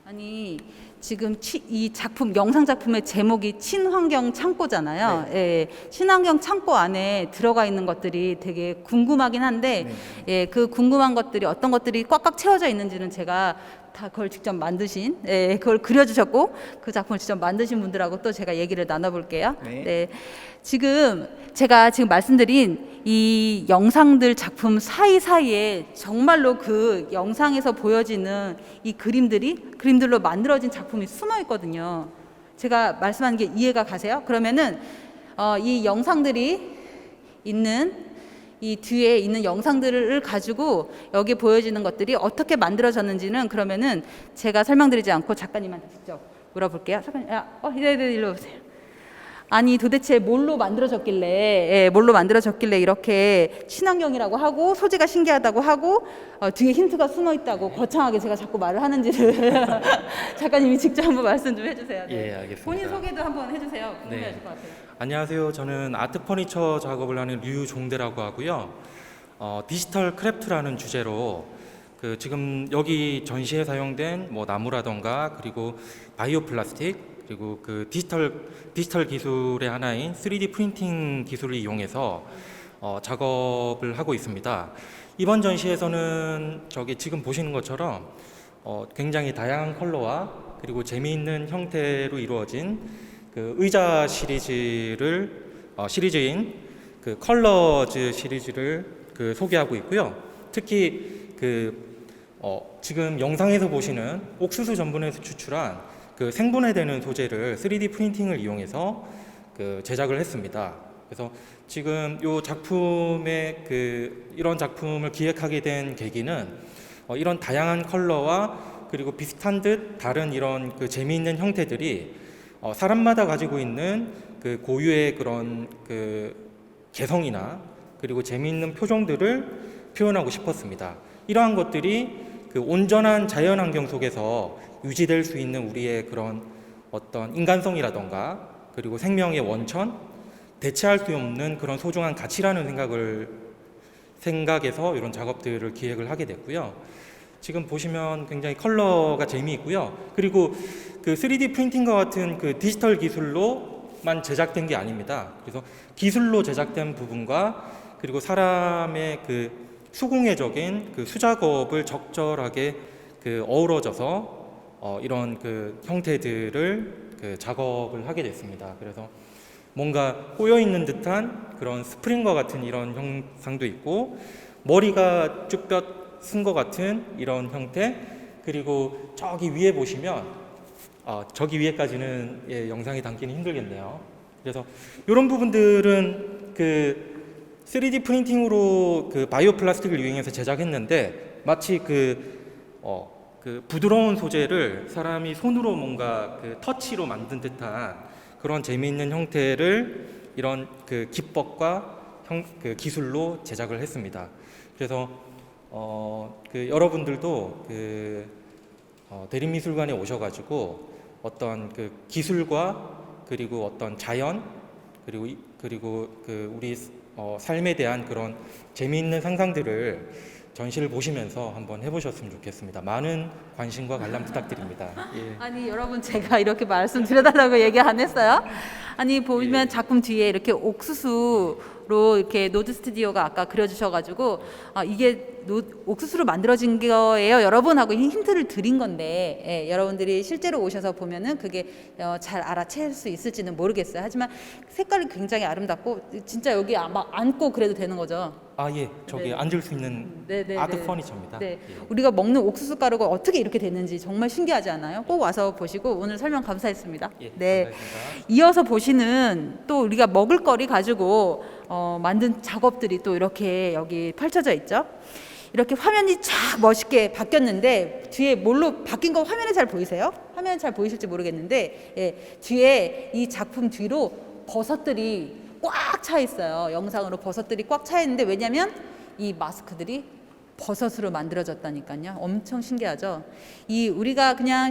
아니, 지금 이 작품, 영상 작품의 제목이 친환경 창고잖아요. 네. 친환경 창고 안에 들어가 있는 것들이 되게 궁금하긴 한데, 그 궁금한 것들이 어떤 것들이 꽉꽉 채워져 있는지는 제가 다 그걸 직접 만드신, 그걸 그려주셨고 그 작품을 직접 만드신 분들하고 또 제가 얘기를 나눠볼게요. 네. 지금 제가 지금 말씀드린 이 영상들 작품 사이사이에 정말로 그 영상에서 보여지는 이 그림들로 만들어진 작품이 숨어 있거든요. 제가 말씀하는 게 이해가 가세요? 그러면은 이 영상들이 있는 이 뒤에 있는 영상들을 가지고 여기 보여지는 것들이 어떻게 만들어졌는지는 그러면은 제가 설명드리지 않고 작가님한테 직접 물어볼게요. 작가님, 일로 오세요. 아니 도대체 뭘로 만들어졌길래 이렇게 친환경이라고 하고 소재가 신기하다고 하고 뒤에 힌트가 숨어 있다고 거창하게 제가 자꾸 말을 하는지를 작가님이 직접 한번 말씀 좀 해주세요. 예, 알겠습니다. 본인 소개도 한번 해주세요. 궁금해하실 것 같아요. 안녕하세요. 저는 아트 퍼니처 작업을 하는 류종대라고 하고요. 디지털 크래프트라는 주제로 지금 여기 전시에 사용된 뭐 나무라던가 그리고 바이오 플라스틱 그리고 디지털 기술의 하나인 3D 프린팅 기술을 이용해서 작업을 하고 있습니다. 이번 전시에서는 지금 보시는 것처럼 굉장히 다양한 컬러와 그리고 재미있는 형태로 이루어진 의자 시리즈인 컬러즈 시리즈를 소개하고 있고요. 특히 지금 영상에서 보시는 옥수수 전분에서 추출한 생분해되는 소재를 3D 프린팅을 이용해서 제작을 했습니다. 그래서 지금 이 작품의 이런 작품을 기획하게 된 계기는 이런 다양한 컬러와 그리고 비슷한 듯 다른 이런 재미있는 형태들이 사람마다 가지고 있는 고유의 그런 개성이나 그리고 재미있는 표정들을 표현하고 싶었습니다. 이러한 것들이 온전한 자연 환경 속에서 유지될 수 있는 우리의 그런 어떤 인간성이라던가 그리고 생명의 원천, 대체할 수 없는 그런 소중한 가치라는 생각에서 이런 작업들을 기획을 하게 됐고요. 지금 보시면 굉장히 컬러가 재미있고요. 그리고 3D 프린팅과 같은 디지털 기술로만 제작된 게 아닙니다. 그래서 기술로 제작된 부분과 그리고 사람의 수공예적인 수작업을 적절하게 어우러져서 이런 형태들을 작업을 하게 됐습니다. 그래서 뭔가 꼬여 있는 듯한 그런 스프링과 같은 이런 형상도 있고 머리가 쭈뼛 쓴 것 같은 이런 형태 그리고 저기 위에 보시면 저기 위에까지는 영상에 담기는 힘들겠네요. 그래서 이런 부분들은 3D 프린팅으로 바이오 플라스틱을 이용해서 제작했는데 마치 부드러운 소재를 사람이 손으로 뭔가 터치로 만든 듯한 그런 재미있는 형태를 이런 기법과 기술로 제작을 했습니다. 그래서 여러분들도 대림미술관에 오셔가지고 어떤 기술과 그리고 어떤 자연 그리고 우리 삶에 대한 그런 재미있는 상상들을 전시를 보시면서 한번 해보셨으면 좋겠습니다. 많은 관심과 관람 부탁드립니다. 예. 아니 여러분 제가 이렇게 말씀드려달라고 얘기 안 했어요? 아니 보면 작품 뒤에 이렇게 옥수수로 이렇게 노드 스튜디오가 아까 그려주셔가지고 이게 옥수수로 만들어진 거예요 여러분 하고 힌트를 드린 건데 여러분들이 실제로 오셔서 보면은 그게 잘 알아챌 수 있을지는 모르겠어요. 하지만 색깔이 굉장히 아름답고 진짜 여기 막 앉고 그래도 되는 거죠. 예. 저기 앉을 수 있는 아트 퍼니처입니다. 네. 예. 우리가 먹는 옥수수 가루가 어떻게 이렇게 됐는지 정말 신기하지 않아요? 꼭 와서 보시고 오늘 설명 감사했습니다. 예, 네. 감사합니다. 이어서 보시는 또 우리가 먹을 거리 가지고 만든 작업들이 또 이렇게 여기 펼쳐져 있죠. 이렇게 화면이 쫙 멋있게 바뀌었는데 뒤에 뭘로 바뀐 거 화면에 잘 보이세요? 화면에 잘 보이실지 모르겠는데 뒤에 이 작품 뒤로 버섯들이 꽉 차 있어요. 영상으로 버섯들이 꽉 차 있는데 왜냐면 이 마스크들이 버섯으로 만들어졌다니까요. 엄청 신기하죠. 우리가 그냥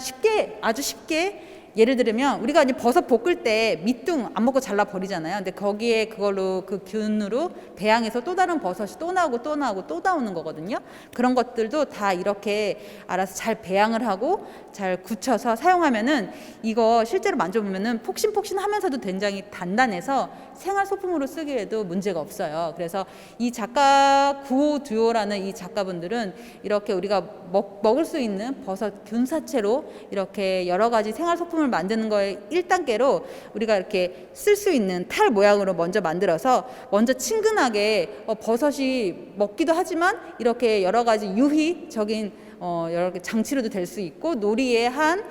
아주 쉽게 예를 들면 우리가 이제 버섯 볶을 때 밑둥 안 먹고 잘라 버리잖아요. 근데 거기에 그걸로 균으로 배양해서 또 다른 버섯이 또 나오고 또 나오는 거거든요. 그런 것들도 다 이렇게 알아서 잘 배양을 하고 잘 굳혀서 사용하면은 이거 실제로 만져보면은 폭신폭신하면서도 굉장히 단단해서 생활 소품으로 쓰기에도 문제가 없어요. 그래서 이 작가 구호 듀오라는 이 작가분들은 이렇게 우리가 먹을 수 있는 버섯 균사체로 이렇게 여러 가지 생활 소품을 만드는 거에 1단계로 우리가 이렇게 쓸 수 있는 탈 모양으로 먼저 만들어서 먼저 친근하게 버섯이 먹기도 하지만 이렇게 여러 가지 유희적인 여러 개 장치로도 될 수 있고 놀이의 한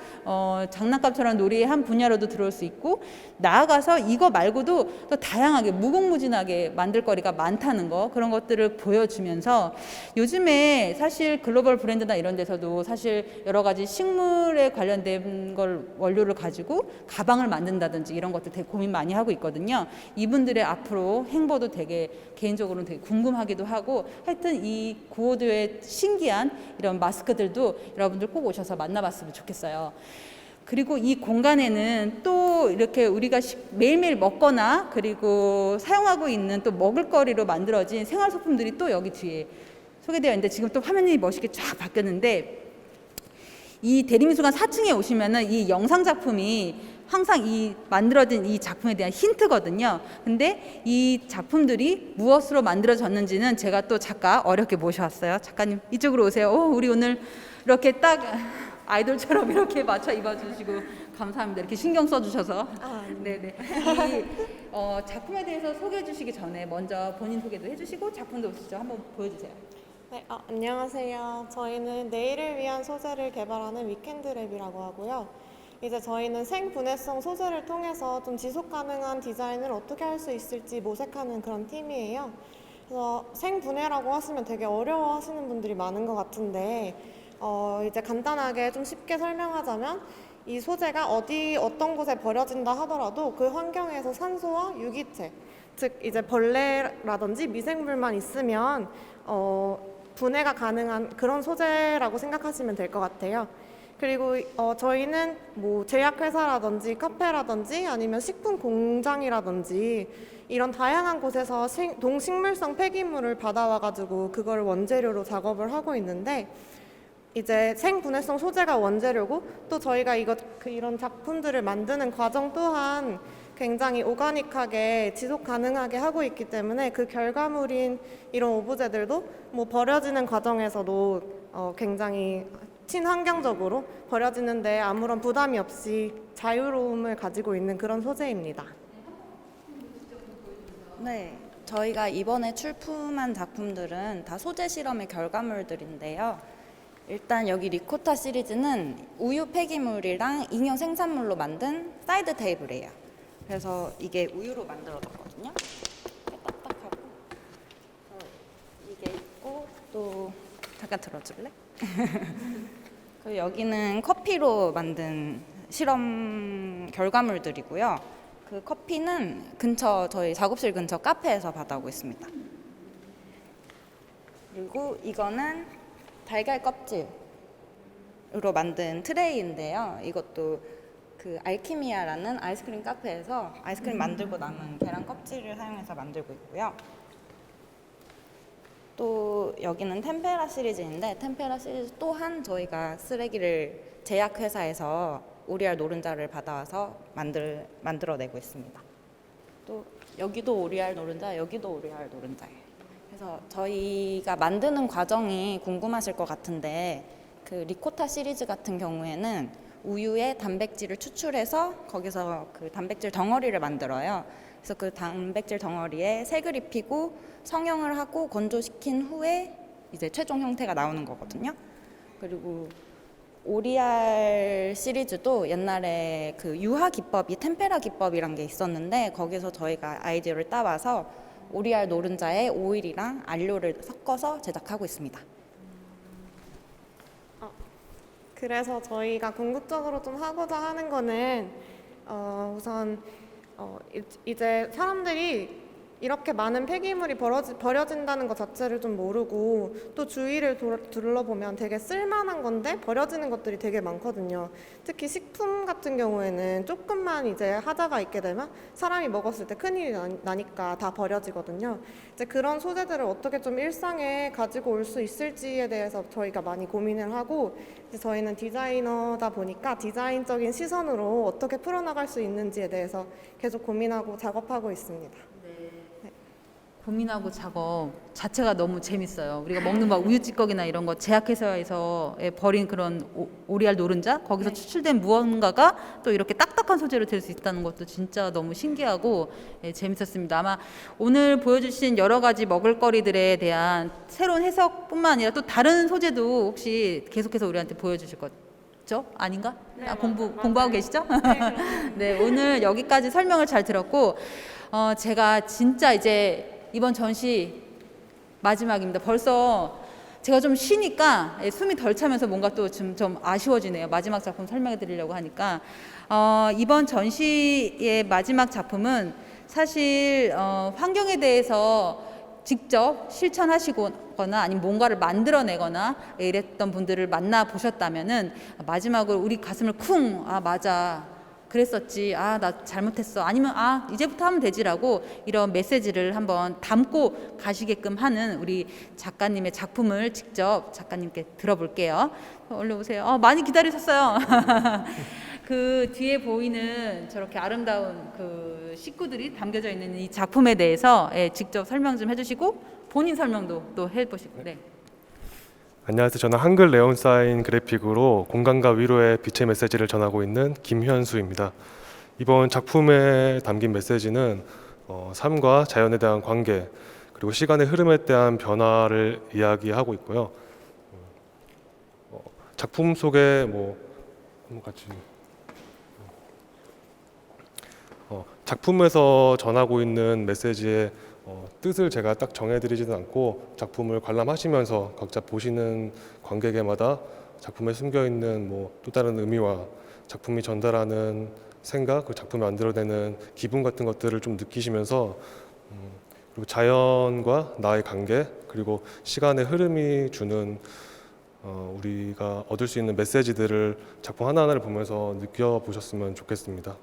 장난감처럼 놀이의 한 분야로도 들어올 수 있고 나아가서 이거 말고도 또 다양하게 무궁무진하게 만들 거리가 많다는 거 그런 것들을 보여주면서 요즘에 사실 글로벌 브랜드나 이런 데서도 사실 여러 가지 식물에 관련된 걸 원료를 가지고 가방을 만든다든지 이런 것들 되게 고민 많이 하고 있거든요. 이분들의 앞으로 행보도 되게 개인적으로는 되게 궁금하기도 하고 하여튼 이 구호도의 신기한 이런 마스크들도 여러분들 꼭 오셔서 만나봤으면 좋겠어요. 그리고 이 공간에는 또 이렇게 우리가 매일매일 먹거나 그리고 사용하고 있는 또 먹을거리로 만들어진 생활소품들이 또 여기 뒤에 소개되어 있는데 지금 또 화면이 멋있게 쫙 바뀌었는데 이 대리미술관 4층에 오시면은 이 영상 작품이 항상 이 만들어진 이 작품에 대한 힌트거든요. 근데 이 작품들이 무엇으로 만들어졌는지는 제가 또 작가 어렵게 모셔왔어요. 작가님 이쪽으로 오세요. 우리 오늘 이렇게 딱 아이돌처럼 이렇게 맞춰 입어주시고 감사합니다. 이렇게 신경 써주셔서. 네네. 이 작품에 대해서 소개해 주시기 전에 먼저 본인 소개도 해주시고 작품도 직접 한번 보여주세요. 네, 안녕하세요. 저희는 내일을 위한 소재를 개발하는 위켄드랩이라고 하고요. 이제 저희는 생분해성 소재를 통해서 좀 지속 가능한 디자인을 어떻게 할 수 있을지 모색하는 그런 팀이에요. 그래서 생분해라고 하시면 되게 어려워하시는 분들이 많은 것 같은데 이제 간단하게 좀 쉽게 설명하자면 이 소재가 어떤 곳에 버려진다 하더라도 그 환경에서 산소와 유기체, 즉 이제 벌레라든지 미생물만 있으면 분해가 가능한 그런 소재라고 생각하시면 될 것 같아요. 그리고 저희는 뭐 제약회사라든지 카페라든지 아니면 식품 공장이라든지 이런 다양한 곳에서 동식물성 폐기물을 받아와가지고 그걸 원재료로 작업을 하고 있는데 이제 생분해성 소재가 원재료고 또 저희가 이런 작품들을 만드는 과정 또한 굉장히 오가닉하게 지속 가능하게 하고 있기 때문에 그 결과물인 이런 오브제들도 뭐 버려지는 과정에서도 굉장히 친환경적으로 버려지는데 아무런 부담이 없이 자유로움을 가지고 있는 그런 소재입니다. 네, 저희가 이번에 출품한 작품들은 다 소재 실험의 결과물들인데요. 일단 여기 리코타 시리즈는 우유 폐기물이랑 잉여 생산물로 만든 사이드 테이블이에요. 그래서 이게 우유로 만들어졌거든요. 딱딱하고 이게 있고 또 잠깐 들어줄래? 그리고 여기는 커피로 만든 실험 결과물들이고요. 그 커피는 저희 작업실 근처 카페에서 받아오고 있습니다. 그리고 이거는 달걀 껍질으로 만든 트레이인데요. 이것도 그 알키미아라는 아이스크림 카페에서 아이스크림 만들고 남은 계란 껍질을 사용해서 만들고 있고요. 또 여기는 템페라 시리즈인데 템페라 시리즈 또한 저희가 쓰레기를 제약회사에서 오리알 노른자를 받아와서 만들어내고 있습니다. 또 여기도 오리알 노른자, 여기도 오리알 노른자예요. 그래서 저희가 만드는 과정이 궁금하실 것 같은데 그 리코타 시리즈 같은 경우에는 우유에 단백질을 추출해서 거기서 그 단백질 덩어리를 만들어요. 그래서 그 단백질 덩어리에 색을 입히고 성형을 하고 건조시킨 후에 이제 최종 형태가 나오는 거거든요. 그리고 오리알 시리즈도 옛날에 그 유화 기법이 템페라 기법이란 게 있었는데 거기서 저희가 아이디어를 따와서 오리알 노른자에 오일이랑 안료를 섞어서 제작하고 있습니다. 그래서 저희가 궁극적으로 좀 하고자 하는 거는 우선 이제 사람들이 이렇게 많은 폐기물이 버려진다는 것 자체를 좀 모르고 또 주위를 둘러보면 되게 쓸만한 건데 버려지는 것들이 되게 많거든요. 특히 식품 같은 경우에는 조금만 이제 하자가 있게 되면 사람이 먹었을 때 큰일이 나니까 다 버려지거든요. 이제 그런 소재들을 어떻게 좀 일상에 가지고 올 수 있을지에 대해서 저희가 많이 고민을 하고 이제 저희는 디자이너다 보니까 디자인적인 시선으로 어떻게 풀어나갈 수 있는지에 대해서 계속 고민하고 작업하고 있습니다. 고민하고 작업 자체가 너무 재밌어요. 우리가 먹는 막 우유 찌꺼기나 이런 거 제약회사에서 버린 그런 오리알 노른자 거기서 추출된 무언가가 또 이렇게 딱딱한 소재로 될 수 있다는 것도 진짜 너무 신기하고 재밌었습니다. 아마 오늘 보여주신 여러 가지 먹을거리들에 대한 새로운 해석뿐만 아니라 또 다른 소재도 혹시 계속해서 우리한테 보여주실 거죠? 아닌가? 네, 공부하고 계시죠? 네, 오늘 여기까지 설명을 잘 들었고 제가 진짜 이제 이번 전시 마지막입니다. 벌써 제가 좀 쉬니까 숨이 덜 차면서 뭔가 또 좀 아쉬워지네요. 마지막 작품 설명해 드리려고 하니까 이번 전시의 마지막 작품은 사실 환경에 대해서 직접 실천하시거나 아니면 뭔가를 만들어내거나 이랬던 분들을 만나 보셨다면은 마지막으로 우리 가슴을 쿵, 아 맞아. 그랬었지. 아, 나 잘못했어. 아니면 아, 이제부터 하면 되지라고 이런 메시지를 한번 담고 가시게끔 하는 우리 작가님의 작품을 직접 작가님께 들어볼게요. 얼른 오세요. 많이 기다리셨어요. 그 뒤에 보이는 저렇게 아름다운 그 식구들이 담겨져 있는 이 작품에 대해서 직접 설명 좀 해주시고 본인 설명도 또 해보시고. 네. 안녕하세요. 저는 한글 네온 사인 그래픽으로 공간과 위로의 빛의 메시지를 전하고 있는 김현수입니다. 이번 작품에 담긴 메시지는 삶과 자연에 대한 관계 그리고 시간의 흐름에 대한 변화를 이야기하고 있고요. 작품 속에 한번 같이 작품에서 전하고 있는 메시지의 뜻을 제가 딱 정해드리지는 않고 작품을 관람하시면서 각자 보시는 관객에마다 작품에 숨겨있는 또 다른 의미와 작품이 전달하는 생각, 그 작품이 만들어내는 기분 같은 것들을 좀 느끼시면서 그리고 자연과 나의 관계 그리고 시간의 흐름이 주는 우리가 얻을 수 있는 메시지들을 작품 하나하나를 보면서 느껴보셨으면 좋겠습니다.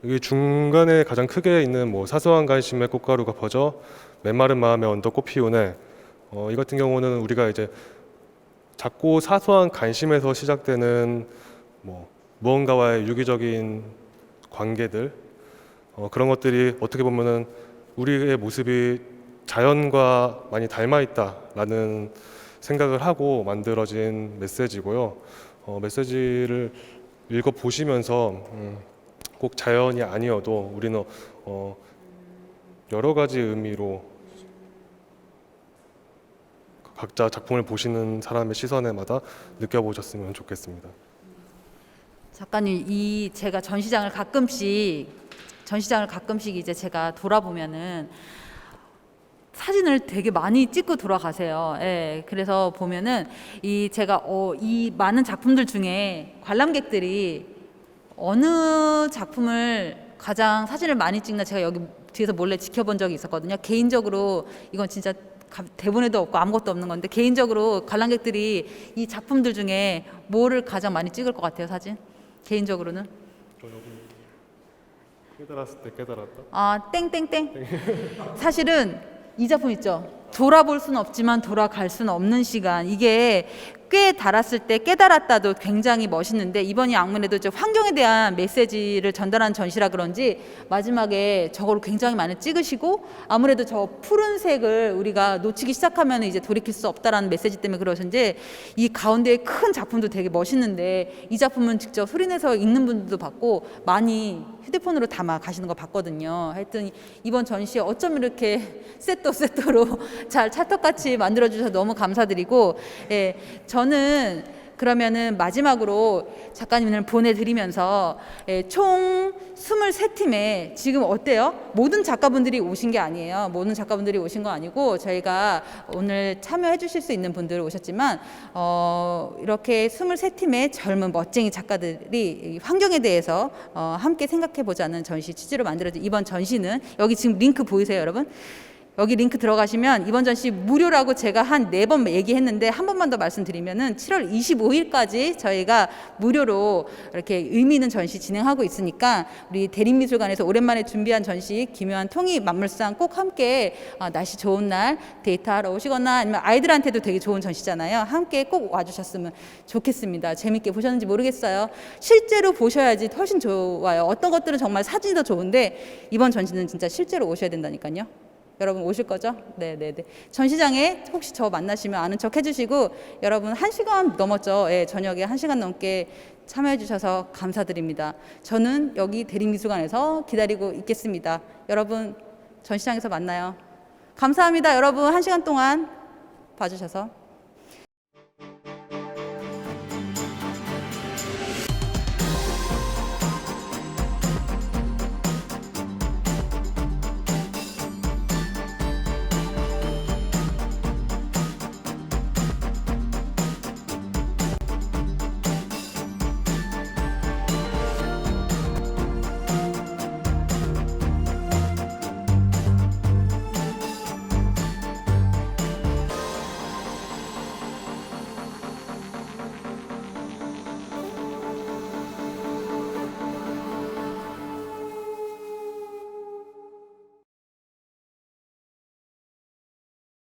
여기 중간에 가장 크게 있는 사소한 관심에 꽃가루가 퍼져 메마른 마음에 언덕 꽃 피우네. 이 같은 경우는 우리가 이제 작고 사소한 관심에서 시작되는 무언가와의 유기적인 관계들 그런 것들이 어떻게 보면은 우리의 모습이 자연과 많이 닮아 있다라는 생각을 하고 만들어진 메시지고요. 메시지를 읽어 보시면서 꼭 자연이 아니어도 우리는 여러 가지 의미로 각자 작품을 보시는 사람의 시선에마다 느껴보셨으면 좋겠습니다. 작가님, 제가 전시장을 가끔씩 이제 제가 돌아보면은 사진을 되게 많이 찍고 돌아가세요. 예, 그래서 보면은 제가 이 많은 작품들 중에 관람객들이 어느 작품을 가장 사진을 많이 찍나 제가 여기 뒤에서 몰래 지켜본 적이 있었거든요. 개인적으로 이건 진짜 대본에도 없고 아무것도 없는 건데 개인적으로 관람객들이 이 작품들 중에 뭐를 가장 많이 찍을 것 같아요, 사진? 개인적으로는? 저 여기 깨달았을 때 깨달았다. 아, 땡땡땡. 사실은 이 작품 있죠. 돌아볼 수는 없지만 돌아갈 수는 없는 시간. 이게 꽤 달았을 때 깨달았다도 굉장히 멋있는데 이번이 아무래도 환경에 대한 메시지를 전달하는 전시라 그런지 마지막에 저걸 굉장히 많이 찍으시고 아무래도 저 푸른색을 우리가 놓치기 시작하면 이제 돌이킬 수 없다라는 메시지 때문에 그러신지 이 가운데에 큰 작품도 되게 멋있는데 이 작품은 직접 소리내서 읽는 분들도 봤고 많이 휴대폰으로 담아 가시는 거 봤거든요. 하여튼 이번 전시에 어쩜 이렇게 세트로 잘 찰떡같이 만들어주셔서 너무 감사드리고 저는 그러면은 마지막으로 작가님을 보내드리면서 총 23팀에 지금 어때요? 모든 작가분들이 오신 게 아니에요. 모든 작가분들이 오신 거 아니고 저희가 오늘 참여해 주실 수 있는 분들 오셨지만 이렇게 23팀의 젊은 멋쟁이 작가들이 환경에 대해서 함께 생각해 보자는 전시 취지로 만들어진 이번 전시는 여기 지금 링크 보이세요, 여러분? 여기 링크 들어가시면 이번 전시 무료라고 제가 한 4번 얘기했는데 한 번만 더 말씀드리면은 7월 25일까지 저희가 무료로 이렇게 의미 있는 전시 진행하고 있으니까 우리 대림미술관에서 오랜만에 준비한 전시 기묘한 통이 만물상 꼭 함께 날씨 좋은 날 데이트하러 오시거나 아니면 아이들한테도 되게 좋은 전시잖아요. 함께 꼭 와주셨으면 좋겠습니다. 재밌게 보셨는지 모르겠어요. 실제로 보셔야지 훨씬 좋아요. 어떤 것들은 정말 사진이 더 좋은데 이번 전시는 진짜 실제로 오셔야 된다니까요. 여러분 오실 거죠? 네네네. 전시장에 혹시 저 만나시면 아는 척 해주시고 여러분 1시간 넘었죠? 예, 저녁에 1시간 넘게 참여해 주셔서 감사드립니다. 저는 여기 대림미술관에서 기다리고 있겠습니다. 여러분 전시장에서 만나요. 감사합니다. 여러분 1시간 동안 봐주셔서.